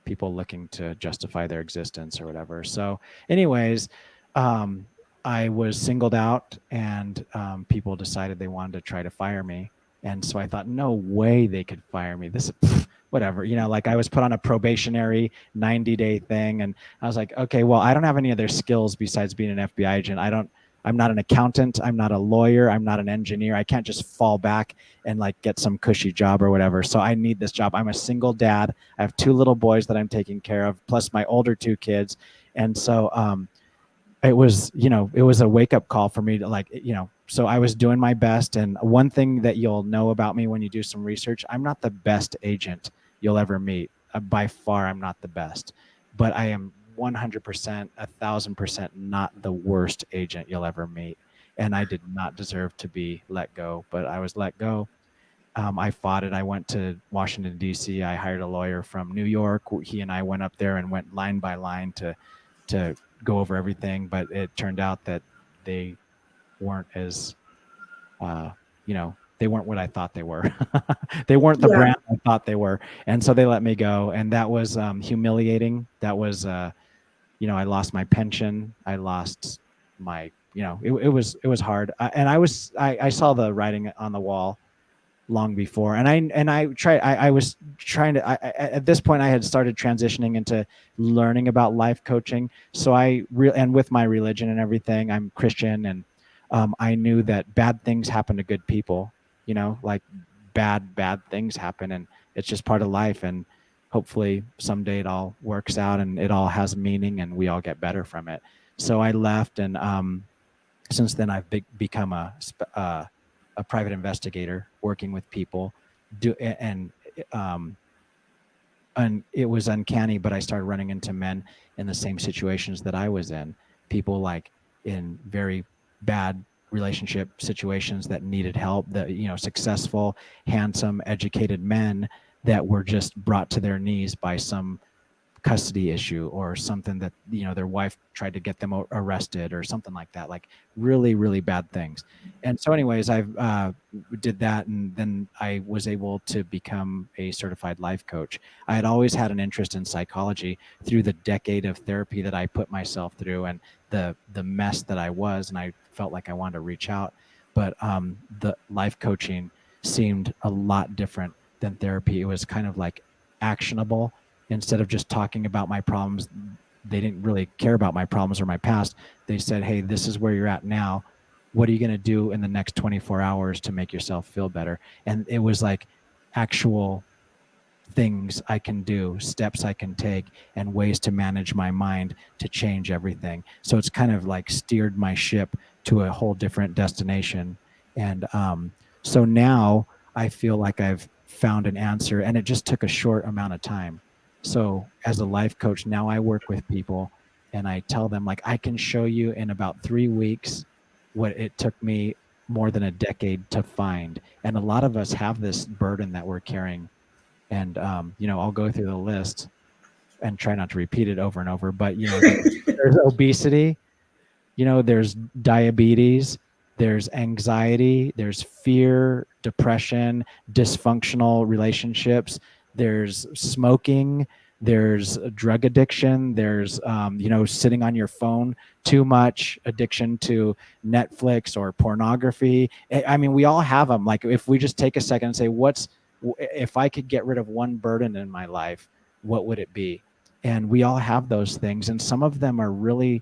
people looking to justify their existence or whatever. So, anyways, I was singled out, and people decided they wanted to try to fire me. And so I thought, no way they could fire me. This, whatever, like I was put on a probationary 90-day thing, and I was like, okay, well, I don't have any other skills besides being an FBI agent. I'm not an accountant. I'm not a lawyer. I'm not an engineer. I can't just fall back and like get some cushy job or whatever. So I need this job. I'm a single dad. I have 2 little boys that I'm taking care of, plus my older 2 kids. And so it was, it was a wake up call for me to so I was doing my best. And one thing that you'll know about me when you do some research, I'm not the best agent you'll ever meet. By far, I'm not the best, but I am 100%, 1,000% not the worst agent you'll ever meet. And I did not deserve to be let go, but I was let go. I fought it. I went to Washington, D.C. I hired a lawyer from New York. He and I went up there and went line by line to go over everything. But it turned out that they weren't as, they weren't what I thought they were. They weren't the brand I thought they were. And so they let me go. And that was humiliating. That was, I lost my pension. I lost my, it was hard. I saw the writing on the wall long before. And I was trying to, at this point I had started transitioning into learning about life coaching. So and with my religion and everything, I'm Christian, and I knew that bad things happen to good people, like bad things happen, and it's just part of life. And hopefully someday it all works out and it all has meaning and we all get better from it. So I left, and since then I've become a private investigator working with people, and it was uncanny, but I started running into men in the same situations that I was in, people like in very bad relationship situations that needed help, that, successful, handsome, educated men that were just brought to their knees by some custody issue or something that, their wife tried to get them arrested or something like that, like really, really bad things. And so anyways, I did that, and then I was able to become a certified life coach. I had always had an interest in psychology through the decade of therapy that I put myself through and the mess that I was, and I felt like I wanted to reach out. But the life coaching seemed a lot different than therapy. It was kind of like actionable. Instead of just talking about my problems, they didn't really care about my problems or my past. They said, hey, this is where you're at now. What are you going to do in the next 24 hours to make yourself feel better? And it was like actual things I can do, steps I can take, and ways to manage my mind to change everything. So it's kind of like steered my ship to a whole different destination. And so now I feel like I've found an answer, and it just took a short amount of time. So as a life coach, now I work with people and I tell them, like, I can show you in about 3 weeks what it took me more than a decade to find. And a lot of us have this burden that we're carrying. And, I'll go through the list and try not to repeat it over and over. But, there's obesity, there's diabetes, there's anxiety, there's fear, depression, dysfunctional relationships, there's smoking, there's drug addiction, there's, sitting on your phone too much, addiction to Netflix or pornography. I mean, we all have them. Like, if we just take a second and say, if I could get rid of one burden in my life, what would it be? And we all have those things. And some of them are really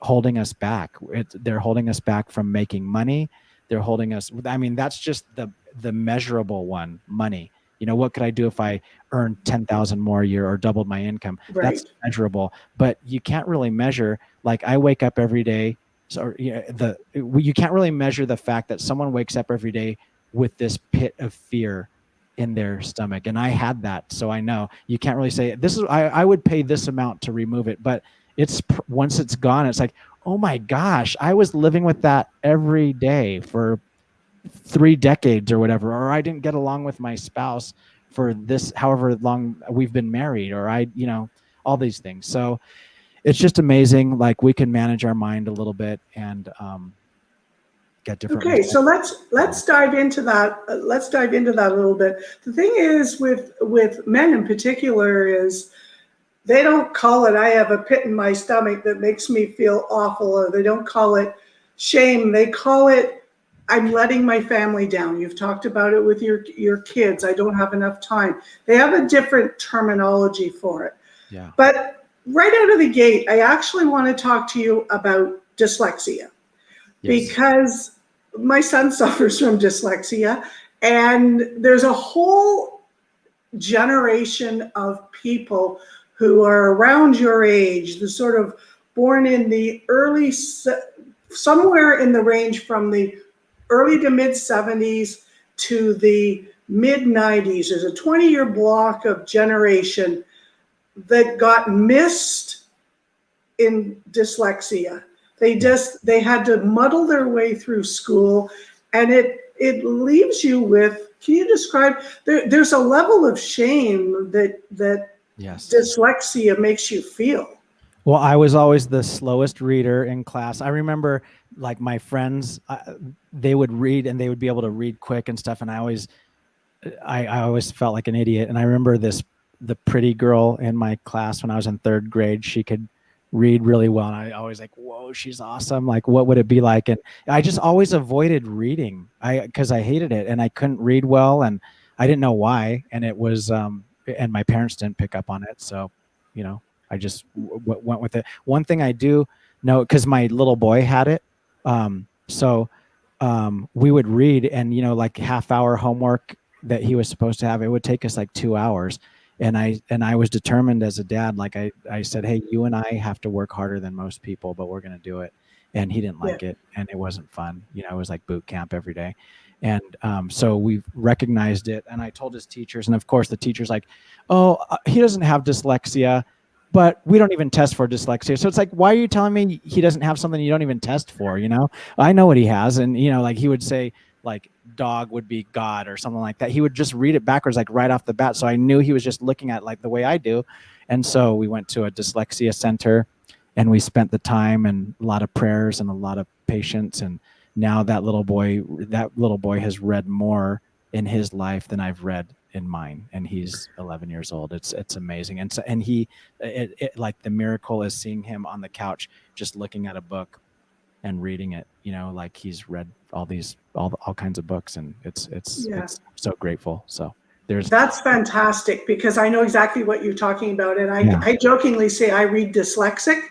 holding us back. They're holding us back from making money. They're holding us. I mean, that's just the measurable one, money. What could I do if I earned 10,000 more a year or doubled my income? Right. That's measurable, but you can't really measure. Like, I wake up every day. So you can't really measure the fact that someone wakes up every day with this pit of fear in their stomach. And I had that. So I know you can't really say I would pay this amount to remove it, but once it's gone, it's like, oh my gosh, I was living with that every day for 3 decades or whatever, or I didn't get along with my spouse for this, however long we've been married, or all these things. So it's just amazing. Like, we can manage our mind a little bit and get different Okay, so let's dive into that. Let's dive into that a little bit. The thing is with men in particular is they don't call it, I have a pit in my stomach that makes me feel awful, or they don't call it shame. They call it, I'm letting my family down. You've talked about it with your kids. I don't have enough time. They have a different terminology for it. Yeah. But right out of the gate, I actually want to talk to you about dyslexia. Yes. Because my son suffers from dyslexia, and there's a whole generation of people who are around your age, the sort of born in the early, somewhere in the range from the early to mid 70s to the mid 90s. There's a 20-year block of generation that got missed in dyslexia. They had to muddle their way through school, and it leaves you with, can you describe, there's a level of shame that Yes. dyslexia makes you feel. Well, I was always the slowest reader in class. I remember, like, my friends, they would read and they would be able to read quick and stuff. And I always felt like an idiot. And I remember the pretty girl in my class when I was in 3rd grade, she could read really well. And I always like, whoa, she's awesome. Like, what would it be like? And I just always avoided reading because I hated it and I couldn't read well and I didn't know why. And it was, and my parents didn't pick up on it. So, I just went with it. One thing I do know, because my little boy had it. So we would read and, like half-hour homework that he was supposed to have, it would take us like 2 hours. And I was determined as a dad, like I said, hey, you and I have to work harder than most people, but we're going to do it. And he didn't like it, and it wasn't fun. It was like boot camp every day. And so we recognized it, and I told his teachers, and of course the teacher's like, oh, he doesn't have dyslexia, but we don't even test for dyslexia. So it's like, why are you telling me he doesn't have something you don't even test for? I know what he has. And, like he would say, like, dog would be God or something like that. He would just read it backwards, like right off the bat. So I knew he was just looking at like the way I do. And so we went to a dyslexia center and we spent the time and a lot of prayers and a lot of patience. And now that little boy has read more in his life than I've read in mine, and he's 11 years old. It's amazing. And so, and like the miracle is seeing him on the couch just looking at a book and reading it, like he's read all kinds of books, and it's so grateful. So that's fantastic, because I know exactly what you're talking about. And I jokingly say I read dyslexic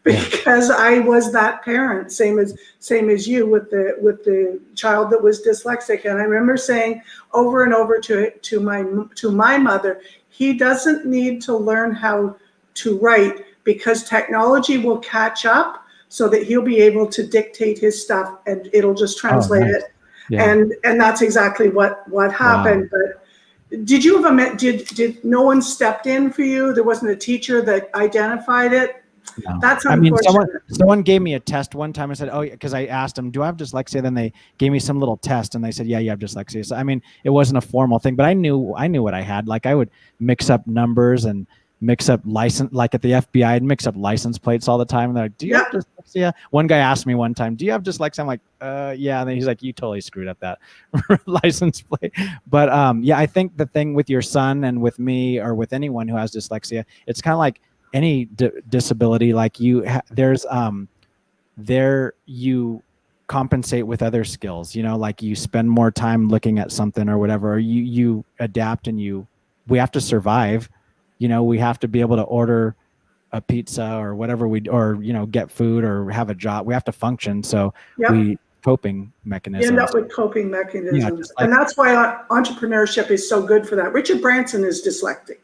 because I was that parent, same as you with the child that was dyslexic. And I remember saying over and over to my mother, he doesn't need to learn how to write because technology will catch up so that he'll be able to dictate his stuff and it'll just translate it. Yeah. And that's exactly what happened. Wow. But did you ever did no one stepped in for you? There wasn't a teacher that identified it? No. That's unfortunate. I mean, someone gave me a test one time. I said, oh, because I asked them, do I have dyslexia? Then they gave me some little test and they said, yeah, you have dyslexia. So, I mean, it wasn't a formal thing, but I knew what I had. Like, I would mix up numbers and mix up license, like at the FBI, I'd mix up license plates all the time. And they're like, do you have dyslexia? One guy asked me one time, do you have dyslexia? I'm like, yeah. And then he's like, you totally screwed up that license plate. But yeah, I think the thing with your son and with me or with anyone who has dyslexia, it's kind of like any disability. Like you compensate with other skills, like you spend more time looking at something or whatever, or you adapt and we have to survive. We have to be able to order a pizza or whatever get food or have a job. We have to function. So coping mechanisms. You end up with coping mechanisms. And that's why entrepreneurship is so good for that. Richard Branson is dyslexic.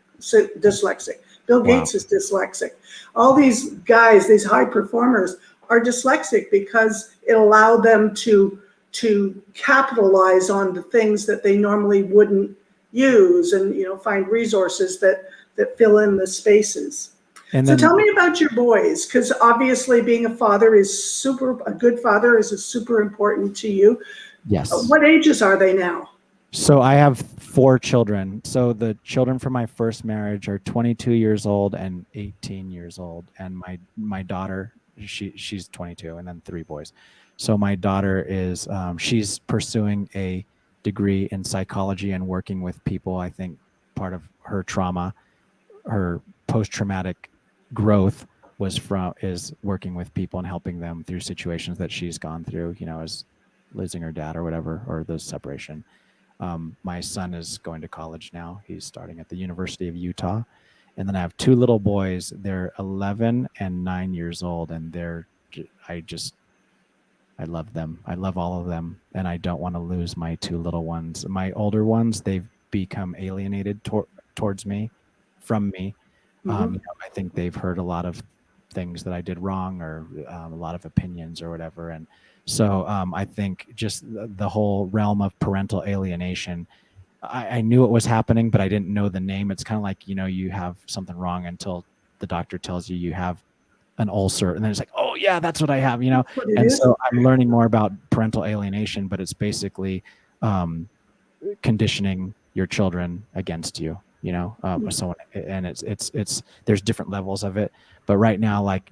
Bill Gates is dyslexic. All these guys, these high performers, are dyslexic because it allowed them to capitalize on the things that they normally wouldn't use, and find resources that fill in the spaces. And so tell me about your boys, because obviously being a good father is super important to you. Yes. What ages are they now? So I have 4 children. So the children from my first marriage are 22 years old and 18 years old, and my daughter, she's 22, and then 3 boys. So my daughter is she's pursuing a degree in psychology and working with people. I think part of her trauma, her post-traumatic growth is working with people and helping them through situations that she's gone through, as losing her dad or whatever, or the separation. My son is going to college now. He's starting at the University of Utah. And then I have 2 little boys. They're 11 and 9 years old. And I love them. I love all of them. And I don't want to lose my 2 little ones. My older ones, they've become alienated towards me, from me. I think they've heard a lot of things that I did wrong, or a lot of opinions or whatever. And so I think just the whole realm of parental alienation, I knew it was happening, but I didn't know the name. It's kind of like, you have something wrong until the doctor tells you you have an ulcer. And then it's like, oh yeah, that's what I have, And so I'm learning more about parental alienation, but it's basically conditioning your children against you, so, and it's there's different levels of it. But right now, like,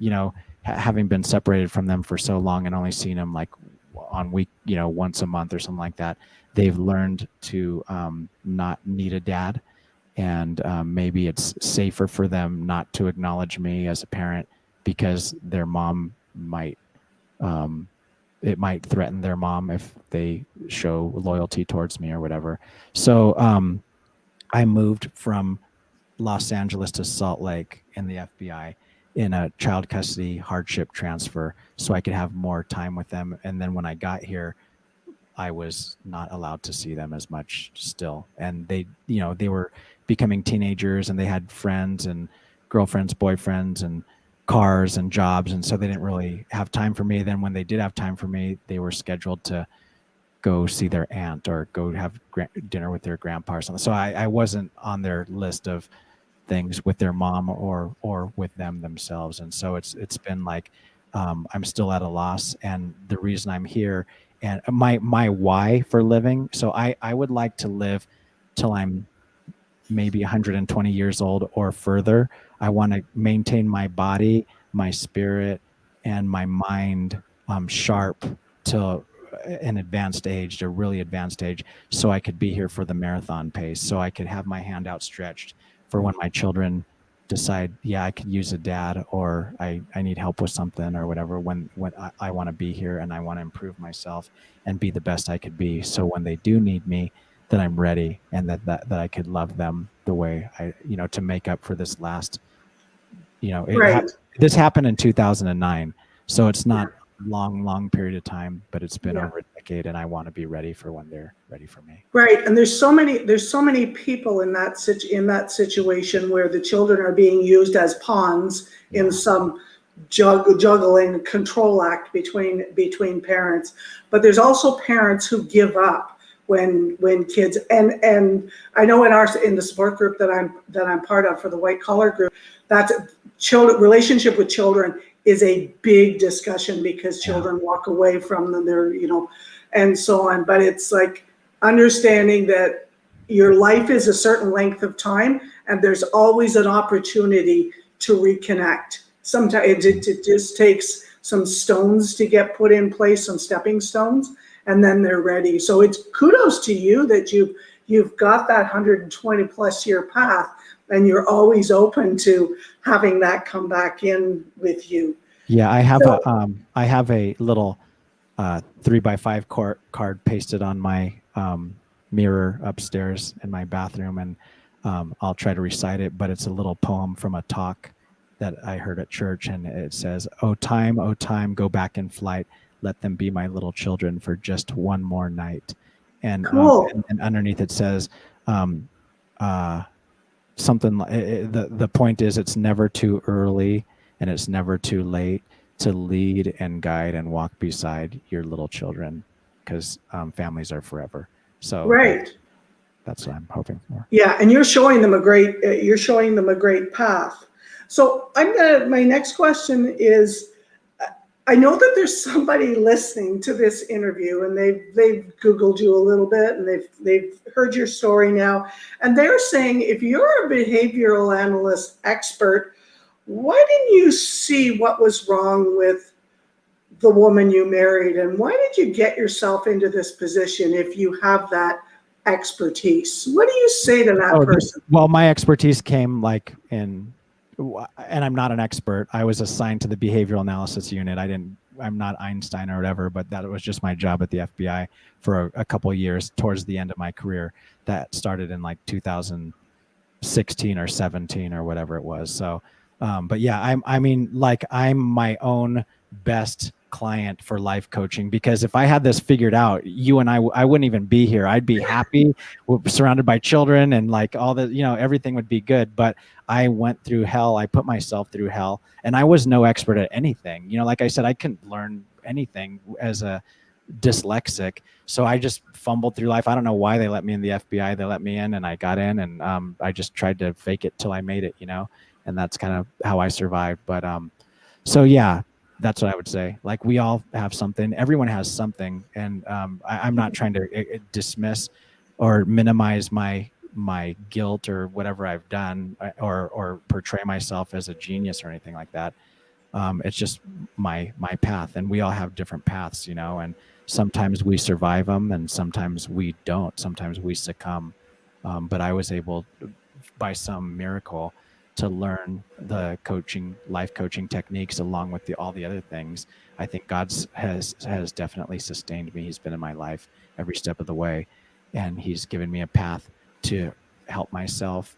having been separated from them for so long and only seeing them like on week, once a month or something like that, they've learned to not need a dad. And maybe it's safer for them not to acknowledge me as a parent, because their mom it might threaten their mom if they show loyalty towards me or whatever. So I moved from Los Angeles to Salt Lake in the FBI in a child custody hardship transfer, so I could have more time with them. And then when I got here, I was not allowed to see them as much still. And they were becoming teenagers, and they had friends and girlfriends, boyfriends, and cars and jobs. And so they didn't really have time for me. Then when they did have time for me, they were scheduled to go see their aunt or go have dinner with their grandpa or something. So I wasn't on their list of things with their mom or with them themselves. And so it's been like, I'm still at a loss. And the reason I'm here, and my why for living. So I would like to live till I'm maybe 120 years old or further. I want to maintain my body, my spirit, and my mind sharp to an advanced age, to really advanced age, so I could be here for the marathon pace, so I could have my hand outstretched for when my children decide, yeah, I could use a dad, or I need help with something or whatever, when I want to be here and I want to improve myself and be the best I could be. So when they do need me, that I'm ready, and that I could love them the way I, to make up for this last, Right. This happened in 2009. So it's not long period of time, but it's been over a decade, and I want to be ready for when they're ready for me. Right. And there's so many people in that situation where the children are being used as pawns in some juggling control act between parents. But there's also parents who give up when kids, and I know in the support group that I'm part of for the white collar group, that's relationship with children is a big discussion, because children walk away from them, they're, and so on. But it's like understanding that your life is a certain length of time, and there's always an opportunity to reconnect. Sometimes it just takes some stones to get put in place, some stepping stones, and then they're ready. So it's kudos to you that you've got that 120 plus year path, and you're always open to having that come back in with you. Yeah, I have a little 3x5 card pasted on my mirror upstairs in my bathroom, and I'll try to recite it, but it's a little poem from a talk that I heard at church, and it says, oh time, go back in flight, let them be my little children for just one more night. And cool. And underneath it says something like, the point is, it's never too early and it's never too late to lead and guide and walk beside your little children, because families are forever. So right. That's what I'm hoping for. Yeah, and you're showing them a great path. So my next question is, I know that there's somebody listening to this interview, and they've Googled you a little bit, and they've heard your story now, and they're saying, if you're a behavioral analyst expert, why didn't you see what was wrong with the woman you married, and why did you get yourself into this position if you have that expertise? What do you say to that person? Well, my expertise came like in, and I'm not an expert. I was assigned to the behavioral analysis unit. I'm not Einstein or whatever, but that was just my job at the FBI for a couple of years towards the end of my career. That started in like 2016 or 17 or whatever it was. So, but yeah, I'm my own best client for life coaching, because if I had this figured out, you and I wouldn't even be here. I'd be happy, surrounded by children, and like all the, everything would be good. But I went through hell. I put myself through hell, and I was no expert at anything. Like I said, I couldn't learn anything as a dyslexic. So I just fumbled through life. I don't know why they let me in the FBI. They let me in, and I got in, and I just tried to fake it till I made it, and that's kind of how I survived. But so yeah, that's what I would say. Like, we all have something. Everyone has something, and I'm not trying to dismiss or minimize my guilt or whatever I've done, or portray myself as a genius or anything like that. It's just my path, and we all have different paths, and sometimes we survive them, and sometimes we don't. Sometimes we succumb. But I was able, by some miracle, to learn the life coaching techniques, along with all the other things. I think God has definitely sustained me. He's been in my life every step of the way, and He's given me a path to help myself,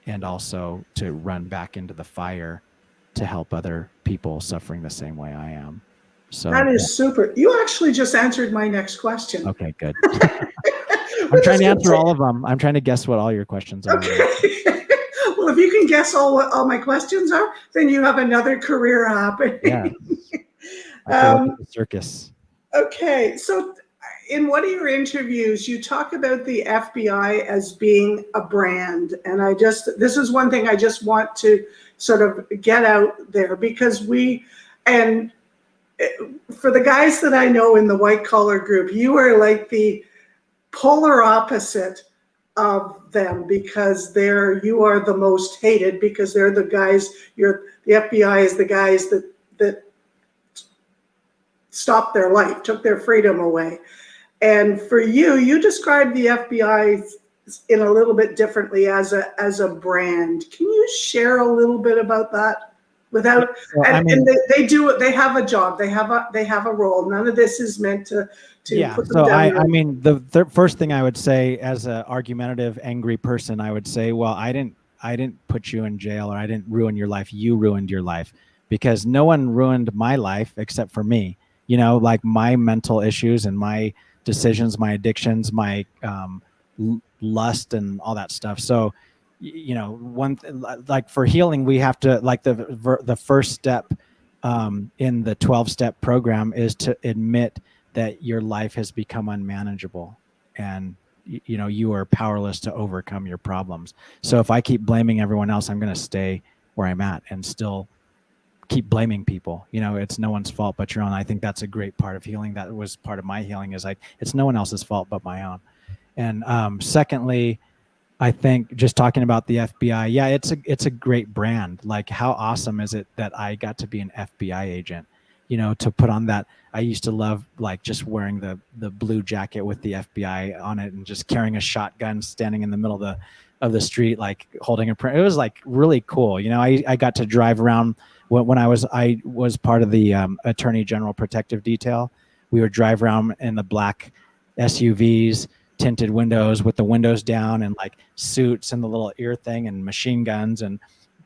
and also to run back into the fire to help other people suffering the same way I am. So that is super. You actually just answered my next question. Okay, good. I'm trying to answer all of them. I'm trying to guess what all your questions are. Okay. Well, if you can guess what all my questions are, then you have another career happening. Yeah. I feel like it's a circus. Okay, so in one of your interviews, you talk about the FBI as being a brand, and this is one thing I just want to sort of get out there, because for the guys that I know in the white collar group, you are like the polar opposite of them, because you are the most hated, because they're the guys, the FBI is the guys that stopped their life, took their freedom away. And for you describe the FBI in a little bit differently as a brand. Can you share a little bit about that? They have a job, they have a role. None of this is meant to put them down. The first thing I would say, as an argumentative, angry person, I would say, well, I didn't put you in jail, or I didn't ruin your life. You ruined your life, because no one ruined my life except for me. Like my mental issues and my decisions, my addictions, my lust, and all that stuff. So, like for healing, we have to, like the first step in the 12-step program is to admit that your life has become unmanageable, and you are powerless to overcome your problems. So if I keep blaming everyone else, I'm going to stay where I'm at and still keep blaming people. It's no one's fault but your own. I think that's a great part of healing. That was part of my healing, is like, it's no one else's fault but my own. And secondly, I think just talking about the FBI, yeah, it's a great brand. Like, how awesome is it that I got to be an FBI agent? To put on that. I used to love, like, just wearing the blue jacket with the FBI on it, and just carrying a shotgun, standing in the middle of the street, like holding a print. It was like really cool. I got to drive around when I was part of the Attorney General Protective Detail. We would drive around in the black SUVs, tinted windows, with the windows down, and like suits and the little ear thing, and machine guns, and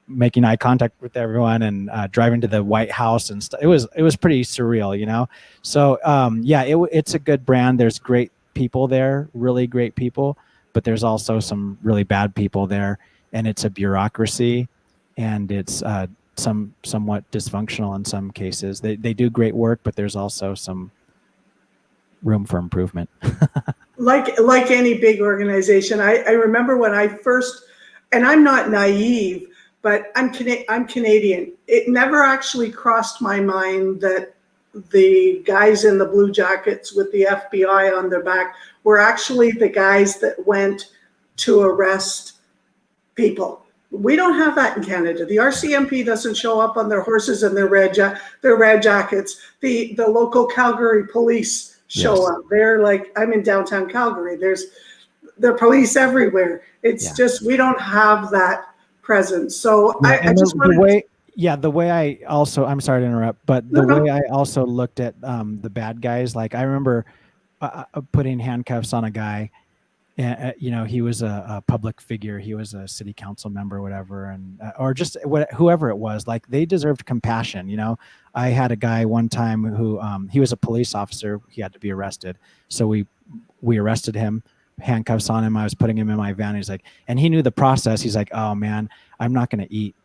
making eye contact with everyone, and driving to the White House and stuff. It was pretty surreal, So it's a good brand. There's great people there, really great people, but there's also some really bad people there, and it's a bureaucracy, and it's somewhat dysfunctional in some cases. They do great work, but there's also some room for improvement. Like any big organization, I remember when I first, and I'm not naive, but I'm Canadian. It never actually crossed my mind that the guys in the blue jackets with the FBI on their back were actually the guys that went to arrest people. We don't have that in Canada. The RCMP doesn't show up on their horses and their red jackets. The local Calgary police show up. They're like, I'm in downtown Calgary. There's the police everywhere. It's just, we don't have that presence. So I just want to. The way I also, I'm sorry to interrupt, but the way I also looked at the bad guys, like I remember putting handcuffs on a guy. And, he was a public figure. He was a city council member or whatever, and or just whoever it was. Like, they deserved compassion. I had a guy one time who he was a police officer. He had to be arrested, so we arrested him, handcuffs on him. I was putting him in my van. He's like, and he knew the process. He's like, oh man, I'm not going to eat.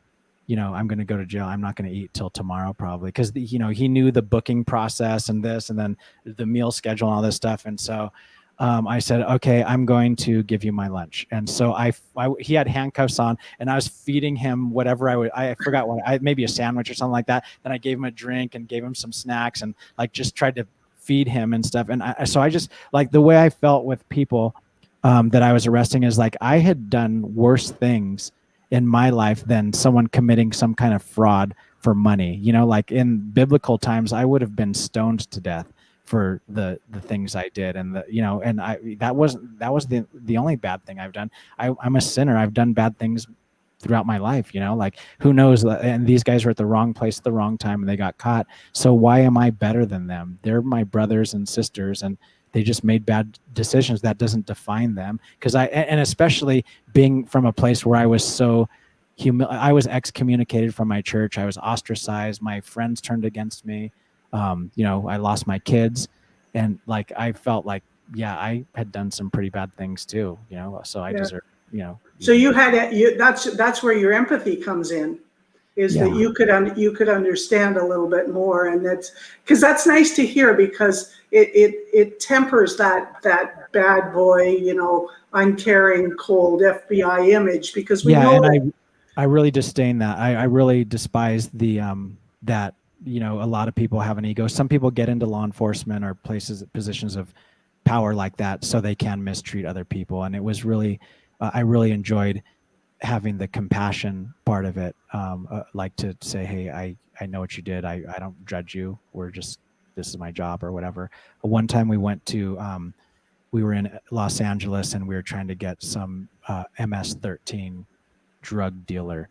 I'm going to go to jail. I'm not going to eat till tomorrow probably, because he knew the booking process and this, and then the meal schedule and all this stuff, and so. I said, okay, I'm going to give you my lunch. And so he had handcuffs on, and I was feeding him whatever I forgot what, maybe a sandwich or something like that. Then I gave him a drink and gave him some snacks and like just tried to feed him and stuff. And so I just, like, the way I felt with people that I was arresting is like, I had done worse things in my life than someone committing some kind of fraud for money. Like in biblical times, I would have been stoned to death for the things I did, and that was the only bad thing I've done. I'm a sinner. I've done bad things throughout my life, like who knows? And these guys were at the wrong place at the wrong time, and they got caught. So why am I better than them? They're my brothers and sisters, and they just made bad decisions. That doesn't define them. And especially being from a place where I was so I was excommunicated from my church. I was ostracized. My friends turned against me. I lost my kids, and like I felt like, I had done some pretty bad things too, so I deserve, So you had that's where your empathy comes in, is that you could understand a little bit more, and that's nice to hear, because it tempers that bad boy, uncaring, cold FBI image, because we know. And I really disdain that. I really despise the that. A lot of people have an ego. Some people get into law enforcement or positions of power like that so they can mistreat other people. And it was really, I really enjoyed having the compassion part of it. Like to say, hey, I know what you did. I don't judge you. This is my job or whatever. One time we went to, we were in Los Angeles, and we were trying to get some MS-13 drug dealer.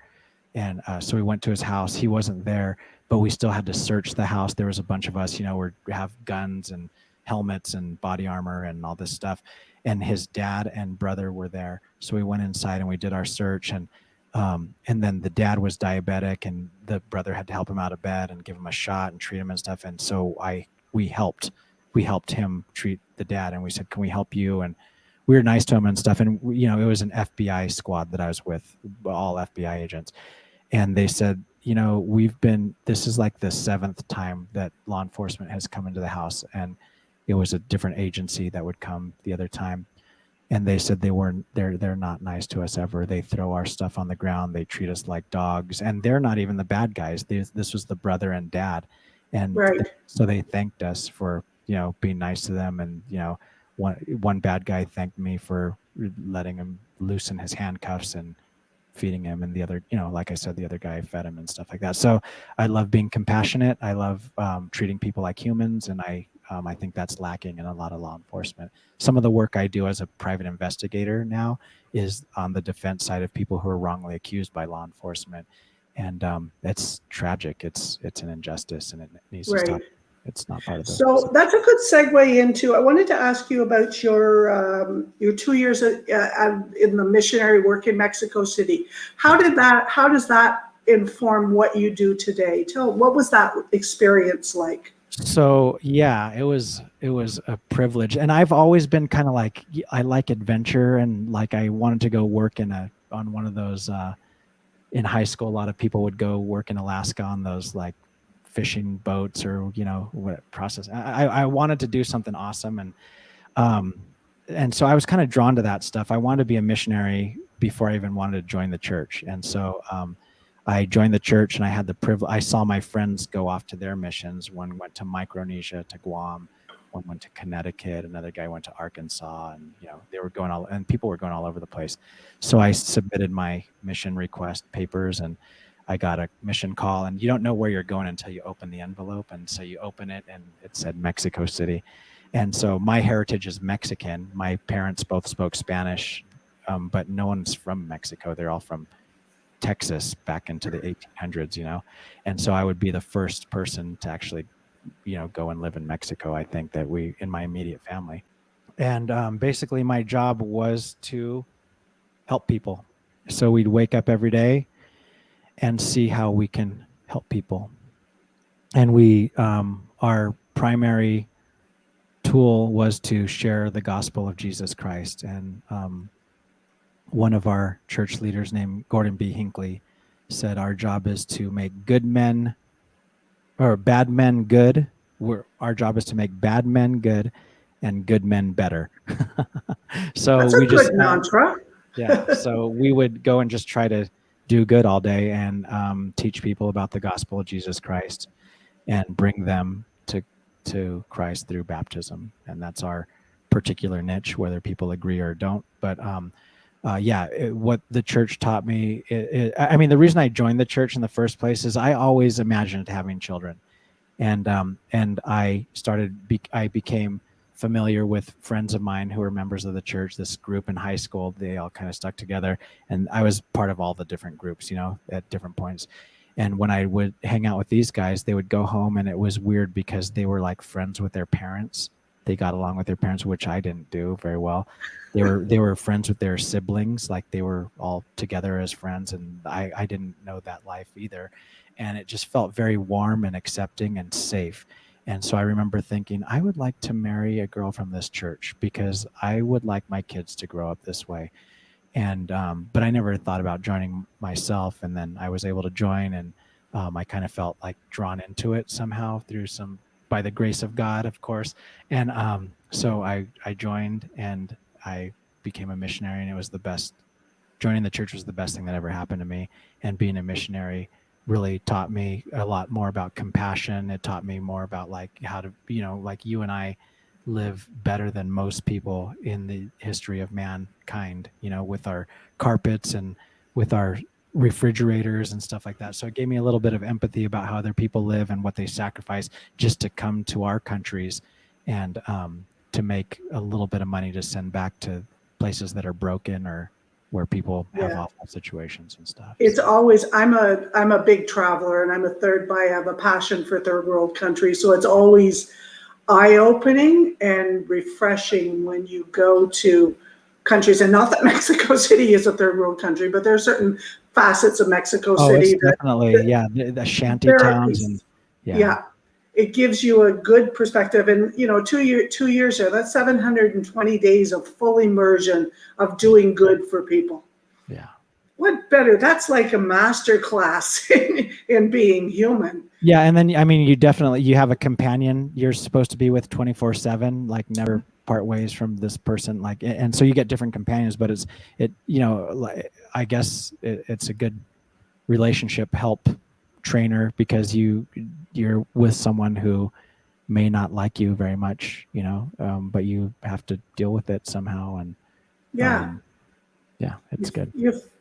And so we went to his house. He wasn't there, but we still had to search the house. There was a bunch of us, we have guns and helmets and body armor and all this stuff. And his dad and brother were there. So we went inside and we did our search. And then the dad was diabetic, and the brother had to help him out of bed and give him a shot and treat him and stuff. And so we helped him treat the dad, and we said, can we help you? And we were nice to him and stuff. And it was an FBI squad that I was with, all FBI agents. And they said, this is like the 7th time that law enforcement has come into the house, and it was a different agency that would come the other time. And they said they're not nice to us ever. They throw our stuff on the ground. They treat us like dogs, and they're not even the bad guys. This was the brother and dad. And so they thanked us for, being nice to them. And, one bad guy thanked me for letting him loosen his handcuffs and feeding him, and the other, like I said, the other guy fed him and stuff like that. So I love being compassionate. I love treating people like humans, and I think that's lacking in a lot of law enforcement. Some of the work I do as a private investigator now is on the defense side of people who are wrongly accused by law enforcement, and it's tragic. It's an injustice, and it needs to stop. It's not part of it. So that's a good segue into, I wanted to ask you about your 2 years in the missionary work in Mexico City. How does that inform what you do today? What was that experience like? So it was a privilege, and I've always been kind of like, I like adventure, and like I wanted to go work on one of those. In high school, a lot of people would go work in Alaska on those like fishing boats, or what process. I wanted to do something awesome, and so I was kind of drawn to that stuff. I wanted to be a missionary before I even wanted to join the church, and so I joined the church, and I had the privilege. I saw my friends go off to their missions. One went to Micronesia, to Guam. One went to Connecticut. Another guy went to Arkansas, and they were going and people were going all over the place. So I submitted my mission request papers, and I got a mission call. And you don't know where you're going until you open the envelope. And so you open it, and it said Mexico City. And so my heritage is Mexican. My parents both spoke Spanish, but no one's from Mexico. They're all from Texas back into the 1800s, and so I would be the first person to actually, go and live in Mexico. I think that in my immediate family, and basically my job was to help people. So we'd wake up every day and see how we can help people, and our primary tool was to share the gospel of Jesus Christ. And one of our church leaders named Gordon B. Hinckley said, our job is to make good men, or bad men good. Our job is to make bad men good and good men better. So that's a good mantra. Yeah. So we would go and just try to do good all day and teach people about the gospel of Jesus Christ and bring them to Christ through baptism. And that's our particular niche, whether people agree or don't. But what the church taught me, the reason I joined the church in the first place is I always imagined having children. And I became familiar with friends of mine who were members of the church, this group in high school. They all kind of stuck together, and I was part of all the different groups, at different points. And when I would hang out with these guys, they would go home, and it was weird because they were like friends with their parents. They got along with their parents, which I didn't do very well. They were friends with their siblings, like they were all together as friends, and I didn't know that life either. And it just felt very warm and accepting and safe. And so I remember thinking, I would like to marry a girl from this church because I would like my kids to grow up this way. And but I never thought about joining myself. And then I was able to join, and I kind of felt like drawn into it somehow by the grace of God, of course. And so I joined, and I became a missionary, and it was the best. Joining the church was the best thing that ever happened to me. And being a missionary really taught me a lot more about compassion. It taught me more about like how to, like you and I live better than most people in the history of mankind, with our carpets and with our refrigerators and stuff like that. So it gave me a little bit of empathy about how other people live and what they sacrifice just to come to our countries and to make a little bit of money to send back to places that are broken or where people have awful situations and stuff. It's always, I'm a big traveler, and I have a passion for third world countries. So it's always eye-opening and refreshing when you go to countries, and not that Mexico City is a third world country, but there are certain facets of Mexico City it's definitely the shanty towns and it gives you a good perspective. And 2 years there, that's 720 days of full immersion of doing good for people. Yeah. What better? That's like a master class in being human. Yeah. And then, you have a companion you're supposed to be with 24/7, like never part ways from this person. Like, and so you get different companions, but I guess it's a good relationship help trainer because you're with someone who may not like you very much, but you have to deal with it somehow. And it's good.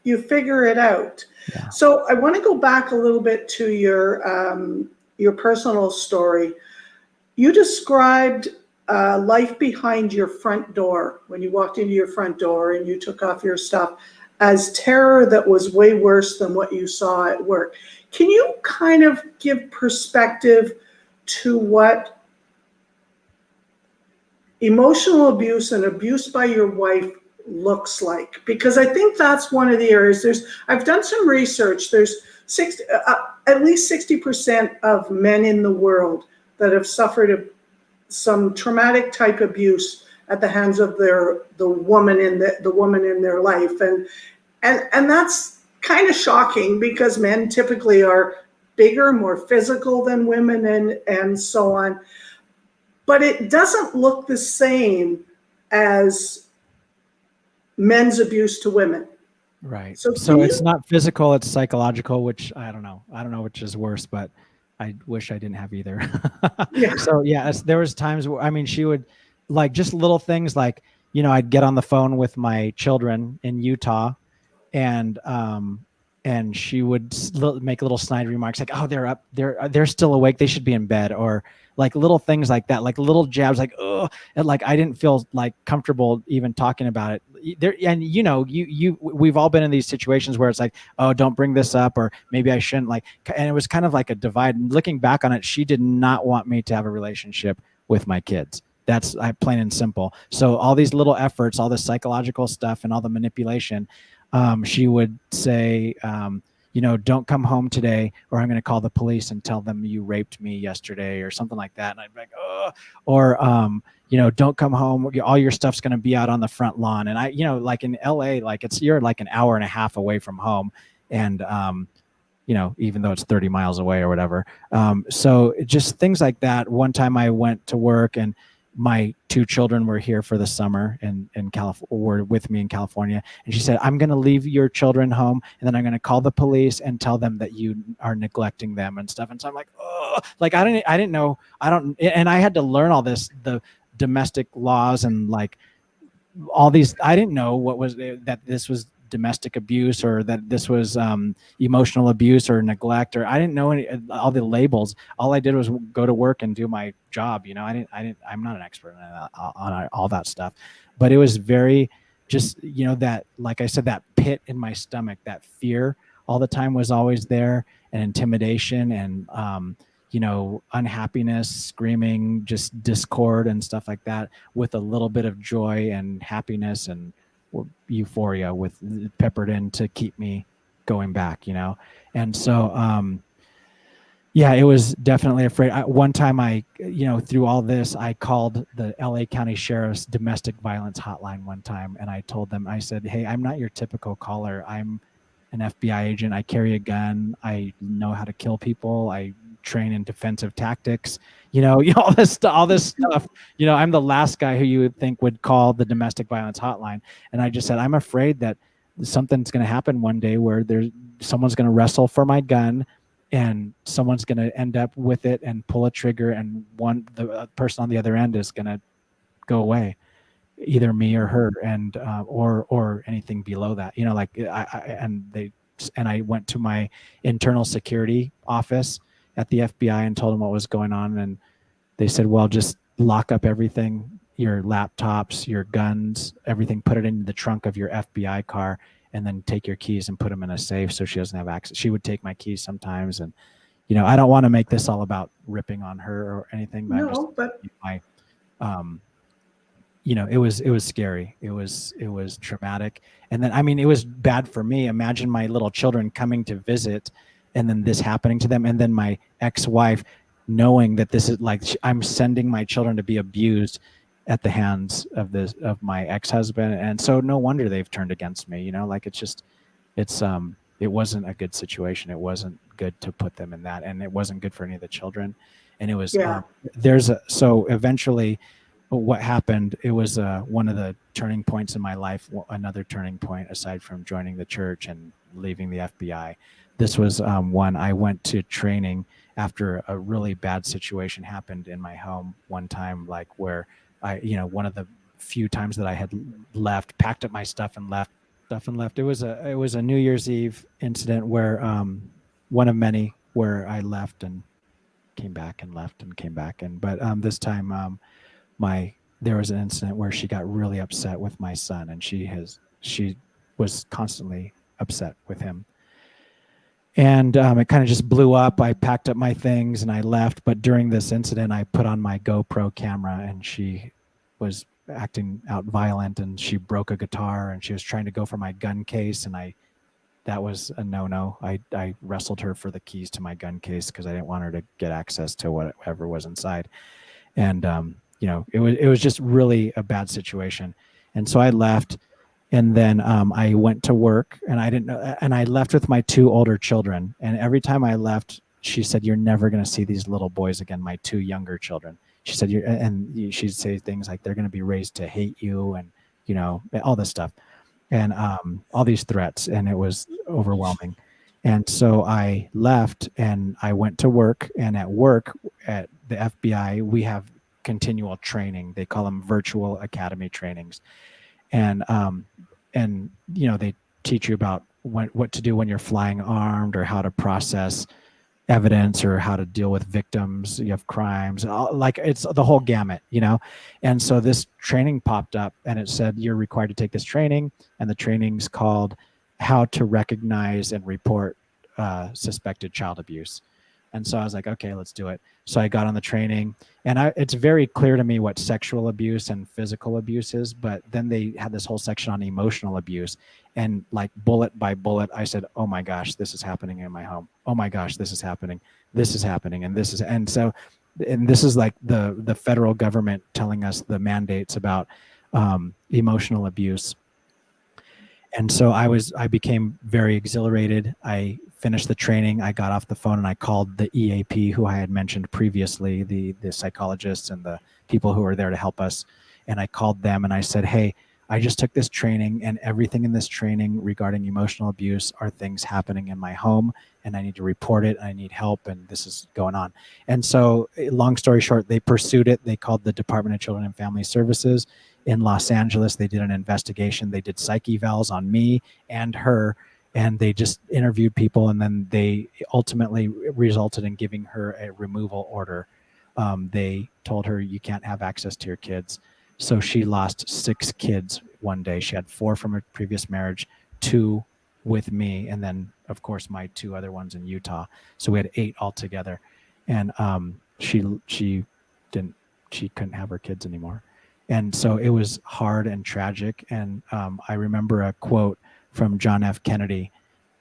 You figure it out. Yeah. So I want to go back a little bit to your personal story. You described life behind your front door when you walked into your front door and you took off your stuff as terror that was way worse than what you saw at work. Can you kind of give perspective to what emotional abuse and abuse by your wife looks like? Because I think that's one of the areas. I've done some research. There's at least 60% of men in the world that have suffered some traumatic type abuse at the hands of the woman in their life, and that's kind of shocking because men typically are bigger, more physical than women, and so on. But it doesn't look the same as men's abuse to women. Right. So can So you? it's not physical, it's psychological, which I don't know. I don't know which is worse, but I wish I didn't have either. Yeah. So yeah, there was times where, I mean, she would like just little things like, I'd get on the phone with my children in Utah, and she would make little snide remarks like, "Oh, they're up, they're still awake, they should be in bed," or like little things like that, like little jabs, like, "Oh," and like I didn't feel like comfortable even talking about it. There, and we've all been in these situations where it's like, "Oh, don't bring this up," or maybe I shouldn't, like, and it was kind of like a divide. And looking back on it, she did not want me to have a relationship with my kids. That's plain and simple. So all these little efforts, all the psychological stuff, and all the manipulation, she would say, don't come home today, or I'm going to call the police and tell them you raped me yesterday, or something like that. And I'd be like, oh, or, don't come home. All your stuff's going to be out on the front lawn. And like in LA, like you're like an hour and a half away from home. And, even though it's 30 miles away or whatever. So just things like that. One time I went to work, and my two children were here for the summer in California, were with me in California. And she said, "I'm going to leave your children home, and then I'm going to call the police and tell them that you are neglecting them and stuff." And so I'm like, oh, like, I didn't know. And I had to learn all this, the domestic laws, and like all these. I didn't know that this was domestic abuse, or that this was emotional abuse or neglect, or I didn't know all the labels. All I did was go to work and do my job. I'm not an expert on all that stuff, but it was very just, that, like I said, that pit in my stomach, that fear all the time was always there, and intimidation, and unhappiness, screaming, just discord and stuff like that, with a little bit of joy and happiness and euphoria with peppered in to keep me going back. And so yeah, it was definitely afraid. One time through all this, I called the LA County Sheriff's domestic violence hotline one time, and I told them, I said, "Hey, I'm not your typical caller. I'm an FBI agent. I carry a gun. I know how to kill people. I train in defensive tactics, all this stuff. I'm the last guy who you would think would call the domestic violence hotline." And I just said, "I'm afraid that something's going to happen one day where someone's going to wrestle for my gun, and someone's going to end up with it and pull a trigger, and the person on the other end is going to go away, either me or her, and or anything below that." And I went to my internal security office at the FBI and told them what was going on, and they said, "Well, just lock up everything, your laptops, your guns, everything, put it in the trunk of your FBI car, and then take your keys and put them in a safe so she doesn't have access." She would take my keys sometimes. And I don't want to make this all about ripping on her or anything, but I'm just, No, but it was scary. It was traumatic. And then, I mean, it was bad for me. Imagine my little children coming to visit, and then this happening to them. And then my ex-wife knowing that this is like, I'm sending my children to be abused at the hands of my ex-husband. And so no wonder they've turned against me, like, it wasn't a good situation. It wasn't good to put them in that. And it wasn't good for any of the children. And it was, yeah, so eventually what happened, it was one of the turning points in my life, another turning point aside from joining the church and leaving the FBI. This was when I went to training after a really bad situation happened in my home one time, like where one of the few times that I had left, packed up my stuff and left. It was a New Year's Eve incident where one of many where I left and came back and left and came back. But this time there was an incident where she got really upset with my son, and she was constantly upset with him. And it kind of just blew up. I packed up my things and I left. But during this incident, I put on my GoPro camera, and she was acting out violent, and she broke a guitar, and she was trying to go for my gun case. And that was a no-no. I wrestled her for the keys to my gun case because I didn't want her to get access to whatever was inside. And it was just really a bad situation. And so I left, and then I went to work, and I didn't know, and I left with my two older children. And every time I left, she said, "You're never going to see these little boys again," my two younger children. She said, and she'd say things like, "They're going to be raised to hate you," and all this stuff. and all these threats, and it was overwhelming. And so I left and I went to work, and at work at the FBI, we have continual training. They call them virtual academy trainings. And you know, they teach you about what to do when you're flying armed, or how to process evidence, or how to deal with victims. You have crimes, like it's the whole gamut, you know. And so this training popped up, and it said you're required to take this training, and the training's called How to Recognize and Report Suspected Child Abuse. And so I was like, okay, let's do it. So I got on the training, and it's very clear to me what sexual abuse and physical abuse is. But then they had this whole section on emotional abuse, and like bullet by bullet, I said, oh my gosh, this is happening in my home. Oh my gosh, this is happening. This is happening. And this is, and so, and this is like the federal government telling us the mandates about emotional abuse. And so I became very exhilarated. I finished the training. I got off the phone and I called the EAP, who I had mentioned previously, the psychologists and the people who were there to help us. And I called them and I said, hey, I just took this training, and everything in this training regarding emotional abuse are things happening in my home, and I need to report it. I need help, and this is going on. And so, long story short, they pursued it. They called the Department of Children and Family Services in Los Angeles. They did an investigation. They did psych evals on me and her, and they just interviewed people, and then they ultimately resulted in giving her a removal order. They told her, you can't have access to your kids. So she lost 6 kids one day. She had 4 from her previous marriage, 2 with me, and then of course my 2 other ones in Utah. So we had 8 altogether. And she couldn't have her kids anymore. And so it was hard and tragic. And I remember a quote from John F. Kennedy,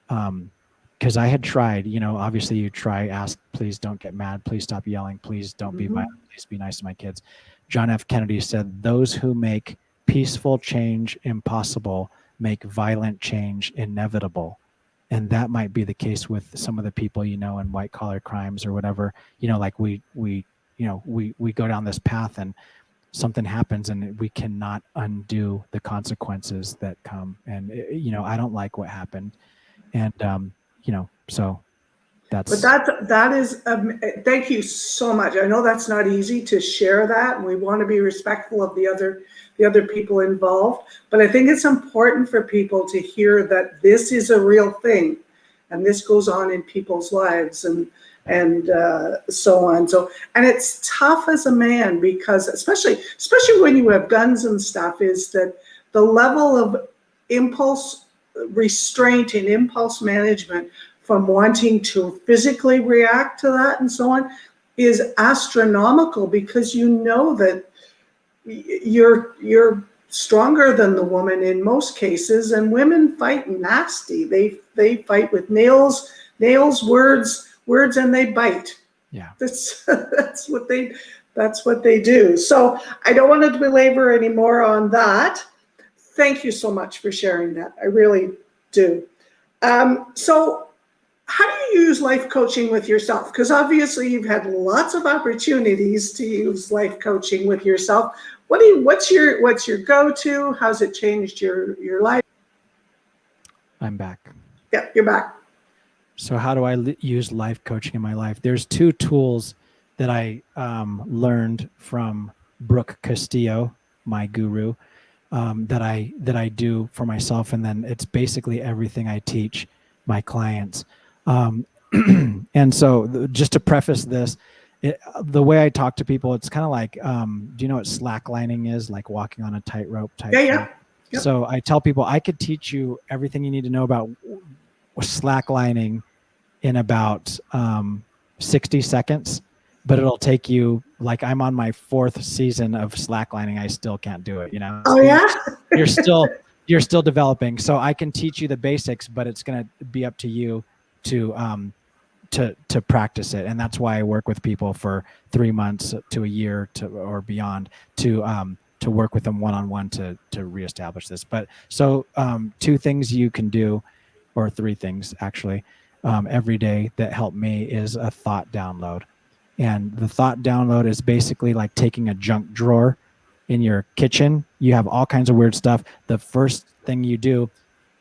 because I had tried, you know, obviously you try, ask, please don't get mad, please stop yelling, please don't be violent, please be nice to my kids. John F. Kennedy said, those who make peaceful change impossible make violent change inevitable. And that might be the case with some of the people, you know, in white collar crimes or whatever, you know, like we go down this path and something happens and we cannot undo the consequences that come. And, you know, I don't like what happened. And, you know, so that's. But that is, thank you so much. I know that's not easy to share that, and we want to be respectful of the other people involved. But I think it's important for people to hear that this is a real thing, and this goes on in people's lives, and so on. So, and it's tough as a man, because especially when you have guns and stuff, is that the level of impulse restraint and impulse management from wanting to physically react to that and so on is astronomical, because you know that you're stronger than the woman in most cases, and women fight nasty. They fight with nails, words, and they bite. Yeah. That's what they do. So I don't want to belabor any more on that. Thank you so much for sharing that. I really do. So how do you use life coaching with yourself? Because obviously you've had lots of opportunities to use life coaching with yourself. What's your go-to? How's it changed your life? I'm back. Yeah, you're back. So how do I use life coaching in my life? There's 2 tools that I learned from Brooke Castillo, my guru, that I do for myself, and then it's basically everything I teach my clients. And so just to preface this, the way I talk to people, it's kind of like, do you know what slacklining is? Like walking on a tightrope type thing. Yeah. Yep. So I tell people I could teach you everything you need to know about slacklining in about 60 seconds, but it'll take you, like, I'm on my 4th season of slacklining. I still can't do it, you know? Oh, yeah? You're still developing. So I can teach you the basics, but it's going to be up to you to practice it. And that's why I work with people for 3 months to a year or beyond to work with them one-on-one to reestablish this. But so 2 things you can do, or 3 things actually, every day that help me is a thought download. And the thought download is basically like taking a junk drawer in your kitchen. You have all kinds of weird stuff. The first thing you do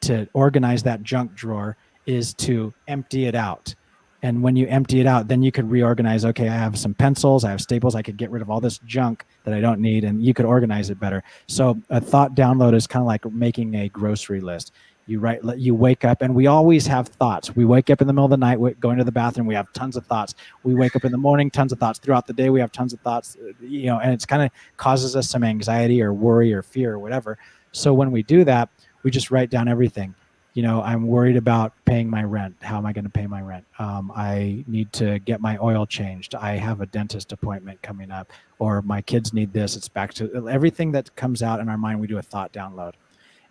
to organize that junk drawer is to empty it out. And when you empty it out, then you could reorganize. Okay, I have some pencils, I have staples, I could get rid of all this junk that I don't need, and you could organize it better. So a thought download is kind of like making a grocery list. You wake up, and we always have thoughts. We wake up in the middle of the night, going to the bathroom, we have tons of thoughts. We wake up in the morning, tons of thoughts. Throughout the day, we have tons of thoughts, and it's kind of causes us some anxiety or worry or fear or whatever. So when we do that, we just write down everything. I'm worried about paying my rent. How am I going to pay my rent? I need to get my oil changed. I have a dentist appointment coming up, or my kids need this. It's back to everything that comes out in our mind. We do a thought download,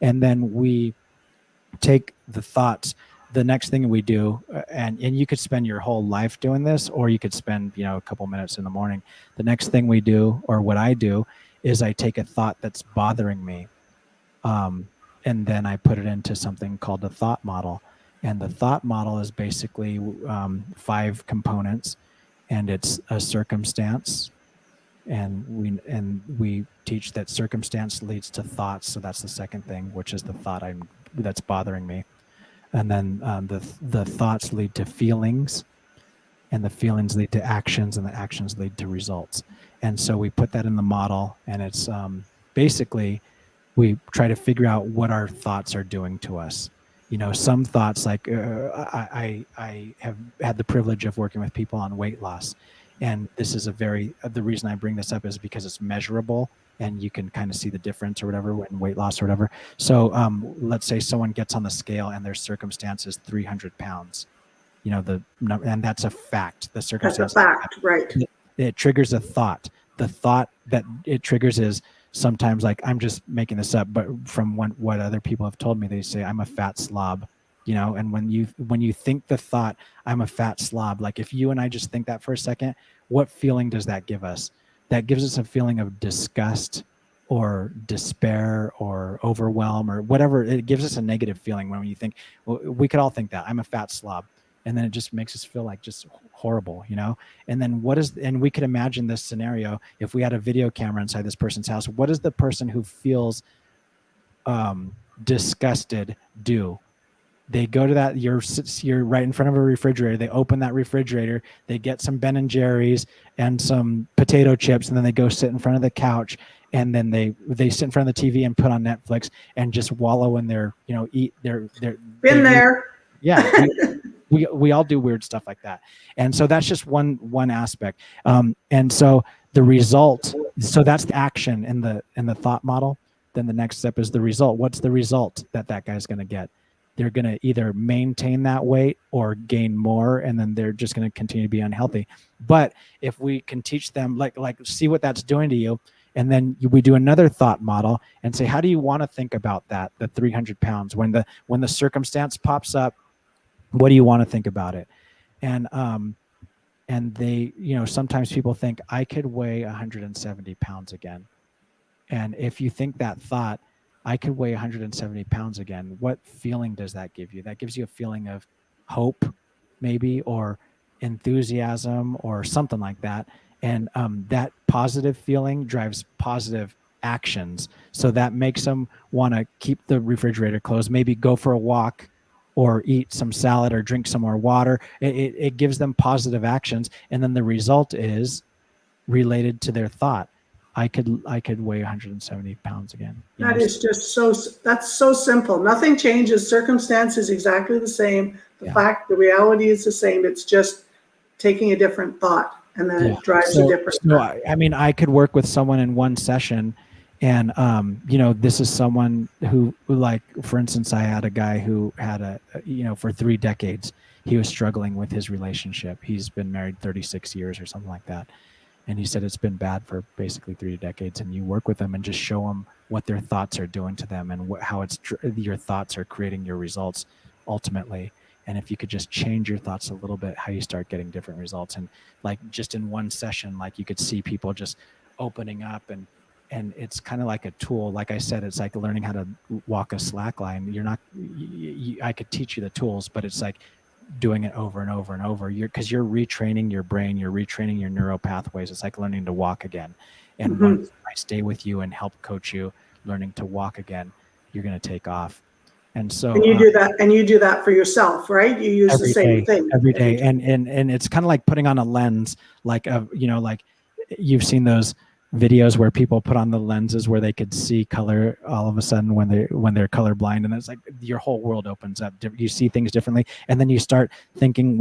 and then we take the thoughts. The next thing we do, and you could spend your whole life doing this, or you could spend a couple minutes in the morning. The next thing we do, or what I do, is I take a thought that's bothering me. And then I put it into something called the thought model. And the thought model is basically 5 components, and it's a circumstance. And we teach that circumstance leads to thoughts. So that's the second thing, which is the thought that's bothering me. And then the thoughts lead to feelings, and the feelings lead to actions, and the actions lead to results. And so we put that in the model, and it's basically, we try to figure out what our thoughts are doing to us. Some thoughts, like I have had the privilege of working with people on weight loss. And this is the reason I bring this up is because it's measurable, and you can kind of see the difference or whatever when weight loss or whatever. So let's say someone gets on the scale and their circumstance is 300 pounds, and that's a fact. The circumstance. That's a fact, right. It triggers a thought. The thought that it triggers is, sometimes, like, I'm just making this up, but from what other people have told me, they say I'm a fat slob, and when you think the thought, I'm a fat slob, like if you and I just think that for a second, what feeling does that give us? That gives us a feeling of disgust or despair or overwhelm or whatever. It gives us a negative feeling when you think, well, we could all think that I'm a fat slob. And then it just makes us feel like just horrible, And then and we could imagine this scenario. If we had a video camera inside this person's house, what does the person who feels disgusted do? They go to that, you're right in front of a refrigerator. They open that refrigerator, they get some Ben & Jerry's and some potato chips, and then they go sit in front of the couch, and then they sit in front of the TV and put on Netflix and just wallow in their, eat their been there. Yeah. We all do weird stuff like that. And so that's just one aspect. And so the result, so that's the action in the thought model. Then the next step is the result. What's the result that guy's going to get? They're going to either maintain that weight or gain more, and then they're just going to continue to be unhealthy. But if we can teach them, like see what that's doing to you, and then we do another thought model and say, how do you want to think about that, the 300 pounds? When the circumstance pops up, what do you want to think about it? And they, sometimes people think, I could weigh 170 pounds again. And if you think that thought, I could weigh 170 pounds again, what feeling does that give you? That gives you a feeling of hope, maybe, or enthusiasm or something like that. And that positive feeling drives positive actions. So that makes them want to keep the refrigerator closed, maybe go for a walk, or eat some salad, or drink some more water. It gives them positive actions. And then the result is related to their thought. I could weigh 170 pounds again. That is just that's so simple. Nothing changes. Circumstance is exactly the same. The reality is the same. It's just taking a different thought, and then it drives a different thought. I mean, I could work with someone in one session, and this is someone who, like, for instance, I had a guy who had for 3 decades, he was struggling with his relationship. He's been married 36 years or something like that. And he said it's been bad for basically 3 decades. And you work with them and just show them what their thoughts are doing to them, and how your thoughts are creating your results ultimately. And if you could just change your thoughts a little bit, how you start getting different results. And like just in one session, like you could see people just opening up, and it's kind of like a tool. Like I said, it's like learning how to walk a slack line. I could teach you the tools, but it's like doing it over and over and over. Because you're retraining your brain, you're retraining your neural pathways. It's like learning to walk again. And once I stay with you and help coach you, learning to walk again, you're going to take off. And so And you do that for yourself, right? You use the same thing every day. And it's kind of like putting on a lens, like like you've seen those videos where people put on the lenses where they could see color all of a sudden when they're colorblind, and it's like your whole world opens up. You see things differently, and then you start thinking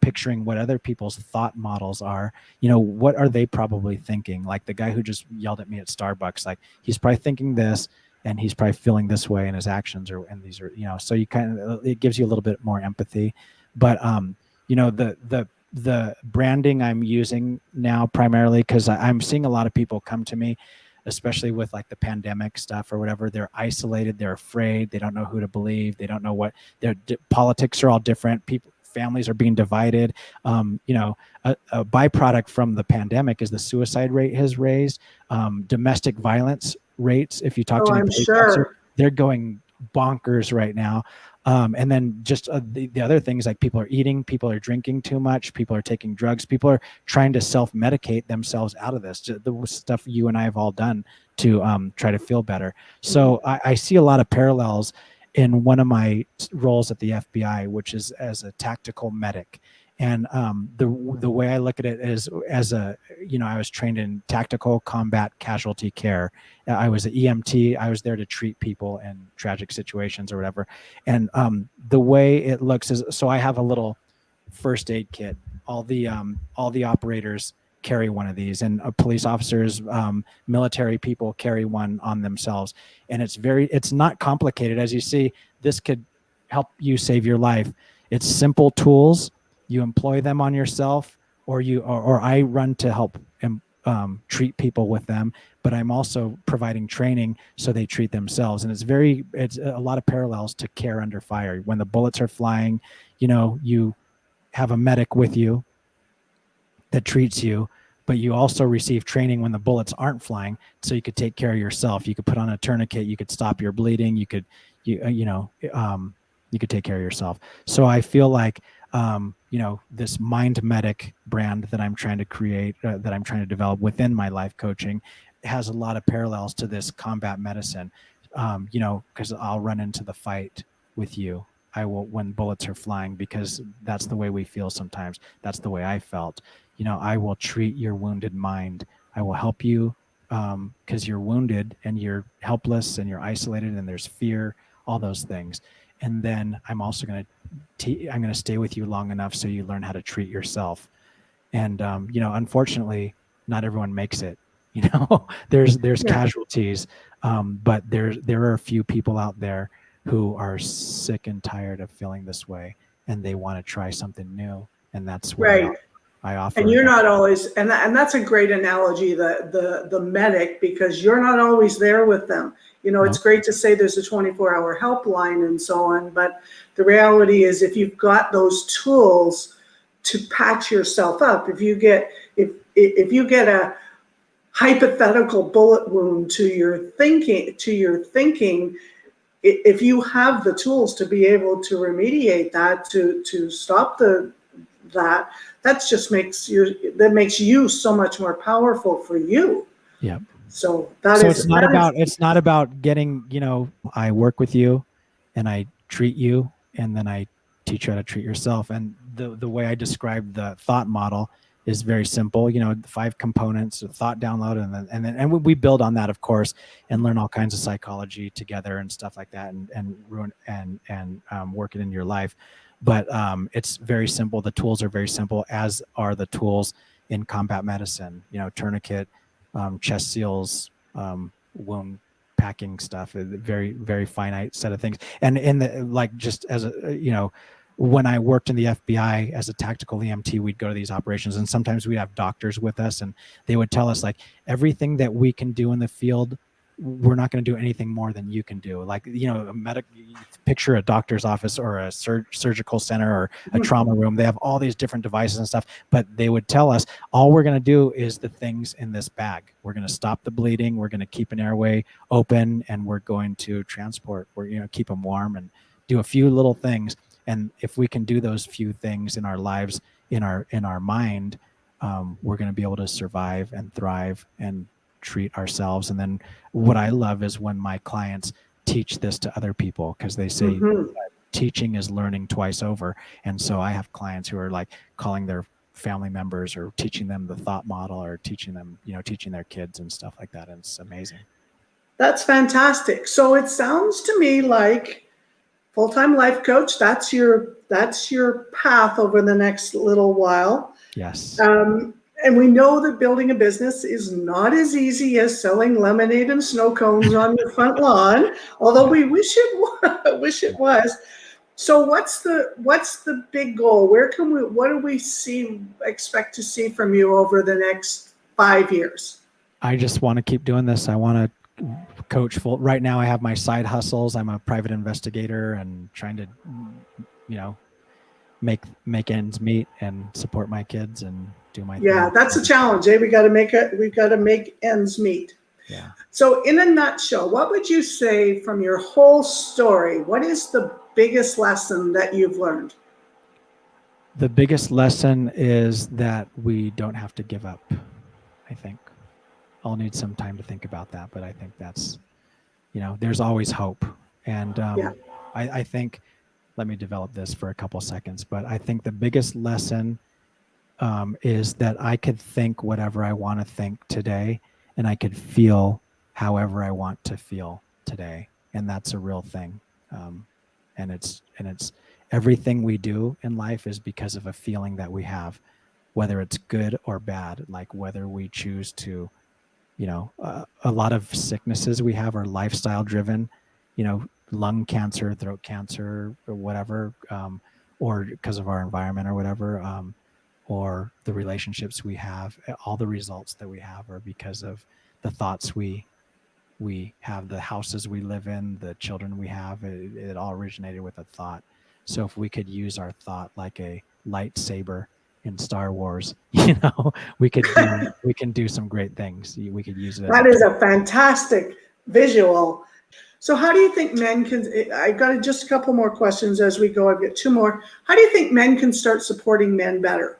picturing what other people's thought models are. What are they probably thinking? Like the guy who just yelled at me at Starbucks, like he's probably thinking this, and he's probably feeling this way in his actions, and these are, so you it gives you a little bit more empathy. But the branding I'm using now primarily, because I'm seeing a lot of people come to me, especially with like the pandemic stuff or whatever. They're isolated, they're afraid, they don't know who to believe, they don't know what their politics are all different. Families are being divided. A byproduct from the pandemic is the suicide rate has raised. Domestic violence rates, if you talk to any police officer, they're going bonkers right now. And then just the other things, like people are eating, people are drinking too much, people are taking drugs, people are trying to self-medicate themselves out of this, the stuff you and I have all done to try to feel better. So I see a lot of parallels in one of my roles at the FBI, which is as a tactical medic. And the way I look at it is I was trained in tactical combat casualty care. I was an EMT. I was there to treat people in tragic situations or whatever. And the way it looks is, so I have a little first aid kit. All the operators carry one of these, and police officers, military people carry one on themselves. And it's not complicated. As you see, this could help you save your life. It's simple tools. You employ them on yourself, or I run to help treat people with them, but I'm also providing training so they treat themselves. And it's a lot of parallels to care under fire. When the bullets are flying, you have a medic with you that treats you, but you also receive training when the bullets aren't flying, so you could take care of yourself. You could put on a tourniquet, you could stop your bleeding, you could take care of yourself. So I feel like this Mind Medic brand that I'm trying to create, that I'm trying to develop within my life coaching, has a lot of parallels to this combat medicine. Because I'll run into the fight with you. I will, when bullets are flying, because that's the way we feel sometimes. That's the way I felt. I will treat your wounded mind. I will help you because you're wounded and you're helpless and you're isolated and there's fear, all those things. And then I'm also going to stay with you long enough so you learn how to treat yourself. And unfortunately, not everyone makes it. There's casualties, but there are a few people out there who are sick and tired of feeling this way, and they want to try something new. And that's where I offer. And you're not always, and that's a great analogy, the medic, because you're not always there with them. It's great to say there's a 24-hour helpline and so on, but the reality is, if you've got those tools to patch yourself up, if you get a hypothetical bullet wound to your thinking, if you have the tools to be able to remediate that, to stop that just makes you so much more powerful for you. Yeah. So it's not about getting, I work with you and I treat you, and then I teach you how to treat yourself. And the way I describe the thought model is very simple. The 5 components of thought download, and we build on that, of course, and learn all kinds of psychology together and stuff like that, and work it in your life. But it's very simple. The tools are very simple, as are the tools in combat medicine. Tourniquet, chest seals, wound packing stuff. A very, very finite set of things. And just as when I worked in the FBI as a tactical EMT, we'd go to these operations, and sometimes we'd have doctors with us, and they would tell us, like, everything that we can do in the field, we're not going to do anything more than you can do. Like, picture a doctor's office or a surgical center or a trauma room. They have all these different devices and stuff, but they would tell us, all we're going to do is the things in this bag. We're going to stop the bleeding. We're going to keep an airway open, and we're going to transport. We're, keep them warm and do a few little things. And if we can do those few things in our lives, in our mind, we're going to be able to survive and thrive and treat ourselves. And then what I love is when my clients teach this to other people, because they say teaching is learning twice over. And so I have clients who are like calling their family members or teaching them the thought model, or teaching them, teaching their kids and stuff like that. And it's amazing. That's fantastic. So it sounds to me like full-time life coach, that's your path over the next little while. Yes. And we know that building a business is not as easy as selling lemonade and snow cones on your front lawn, although we wish it was. So what's the big goal? What do we expect to see from you over the next 5 years? I just want to keep doing this. I want to coach full. Right now I have my side hustles. I'm a private investigator and trying to, make ends meet and support my kids and do my thing. That's a challenge. We've got to make ends meet. Yeah. So in a nutshell, what would you say from your whole story? What is the biggest lesson that you've learned? The biggest lesson is that we don't have to give up, I think. I'll need some time to think about that, but I think that's, there's always hope. And I think, let me develop this for a couple seconds, but I think the biggest lesson is that I could think whatever I want to think today, and I could feel however I want to feel today. And that's a real thing. And it's everything we do in life is because of a feeling that we have, whether it's good or bad, like whether we choose to, a lot of sicknesses we have are lifestyle driven, lung cancer, throat cancer, or whatever, or because of our environment or whatever, or the relationships we have. All the results that we have are because of the thoughts we have, the houses we live in, the children we have. It all originated with a thought. So if we could use our thought like a lightsaber in Star Wars, we can do some great things. We could use it. That is a fantastic visual. So how do you think men can, I've got just a couple more questions as we go. I've got 2 more. How do you think men can start supporting men better?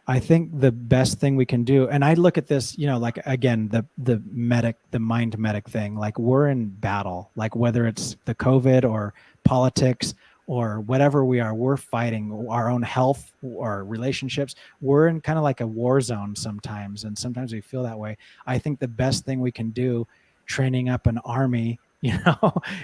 I think the best thing we can do, and I look at this, like, again, the mind medic thing, like we're in battle, like whether it's the COVID or politics or whatever we're fighting our own health or relationships. We're in kind of like a war zone sometimes. And sometimes we feel that way. I think the best thing we can do, training up an army,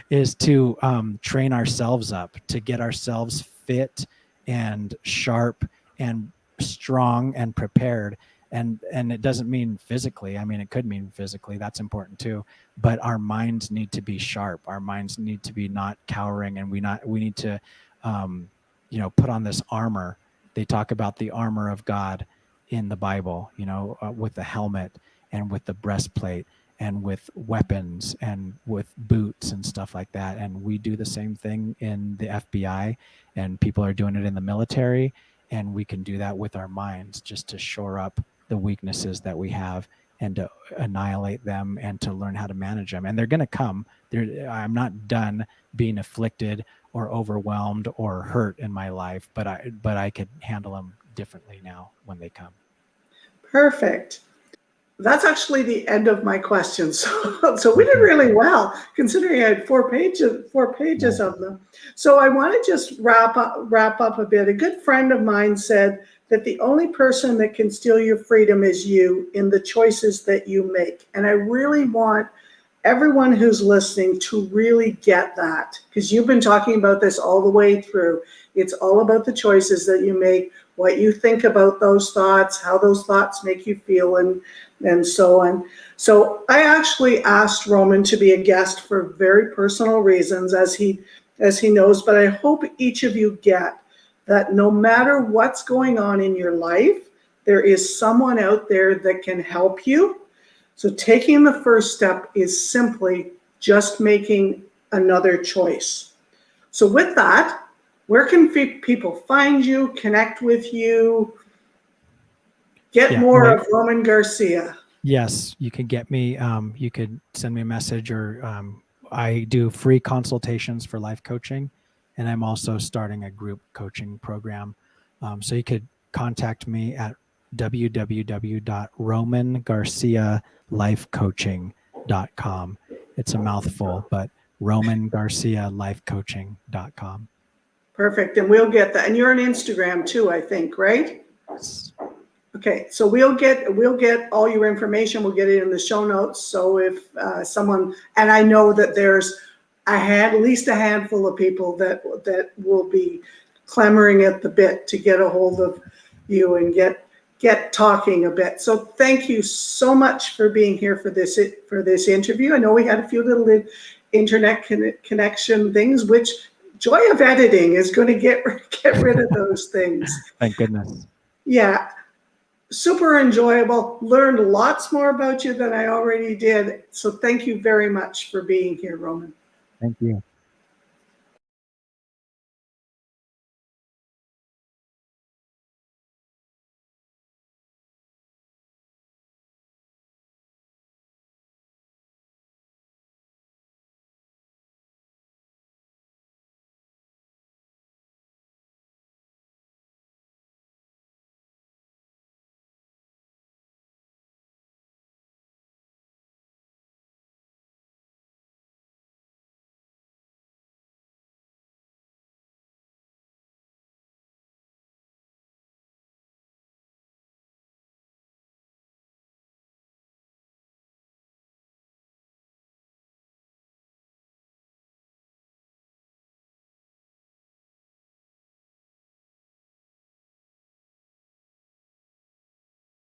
is to train ourselves up, to get ourselves fit and sharp and strong and prepared. And it doesn't mean physically. I mean, it could mean physically. That's important too. But our minds need to be sharp. Our minds need to be not cowering, and we need to, put on this armor. They talk about the armor of God in the Bible, with the helmet and with the breastplate and with weapons and with boots and stuff like that. And we do the same thing in the FBI, and people are doing it in the military. And we can do that with our minds, just to shore up the weaknesses that we have and to annihilate them and to learn how to manage them. And they're going to come. I'm not done being afflicted or overwhelmed or hurt in my life, but I could handle them differently now when they come. Perfect. That's actually the end of my questions. So we did really well, considering I had 4 pages of them. So I want to just wrap up a bit. A good friend of mine said that the only person that can steal your freedom is you, in the choices that you make. And I really want everyone who's listening to really get that, because you've been talking about this all the way through. It's all about the choices that you make, what you think about those thoughts, how those thoughts make you feel, and so on. So I actually asked Roman to be a guest for very personal reasons, as he knows, but I hope each of you get that no matter what's going on in your life, there is someone out there that can help you. So taking the first step is simply just making another choice. So with that, where can people find you, connect with you, get more of Roman Garcia? Yes, you can get me. You could send me a message, or I do free consultations for life coaching, and I'm also starting a group coaching program. So you could contact me at www.romangarcialifecoaching.com. It's a mouthful, but RomanGarciaLifeCoaching.com. Perfect. And we'll get that. And you're on Instagram too, I think, right? Okay, so we'll get all your information. We'll get it in the show notes. So if someone, and I know that there's at least a handful of people that will be clamoring at the bit to get a hold of you and get talking a bit. So thank you so much for being here for this interview. I know we had a few little internet connection things, which joy of editing is going to get rid of those things. Thank goodness. Yeah. Super enjoyable. Learned lots more about you than I already did. So thank you very much for being here, Roman. Thank you.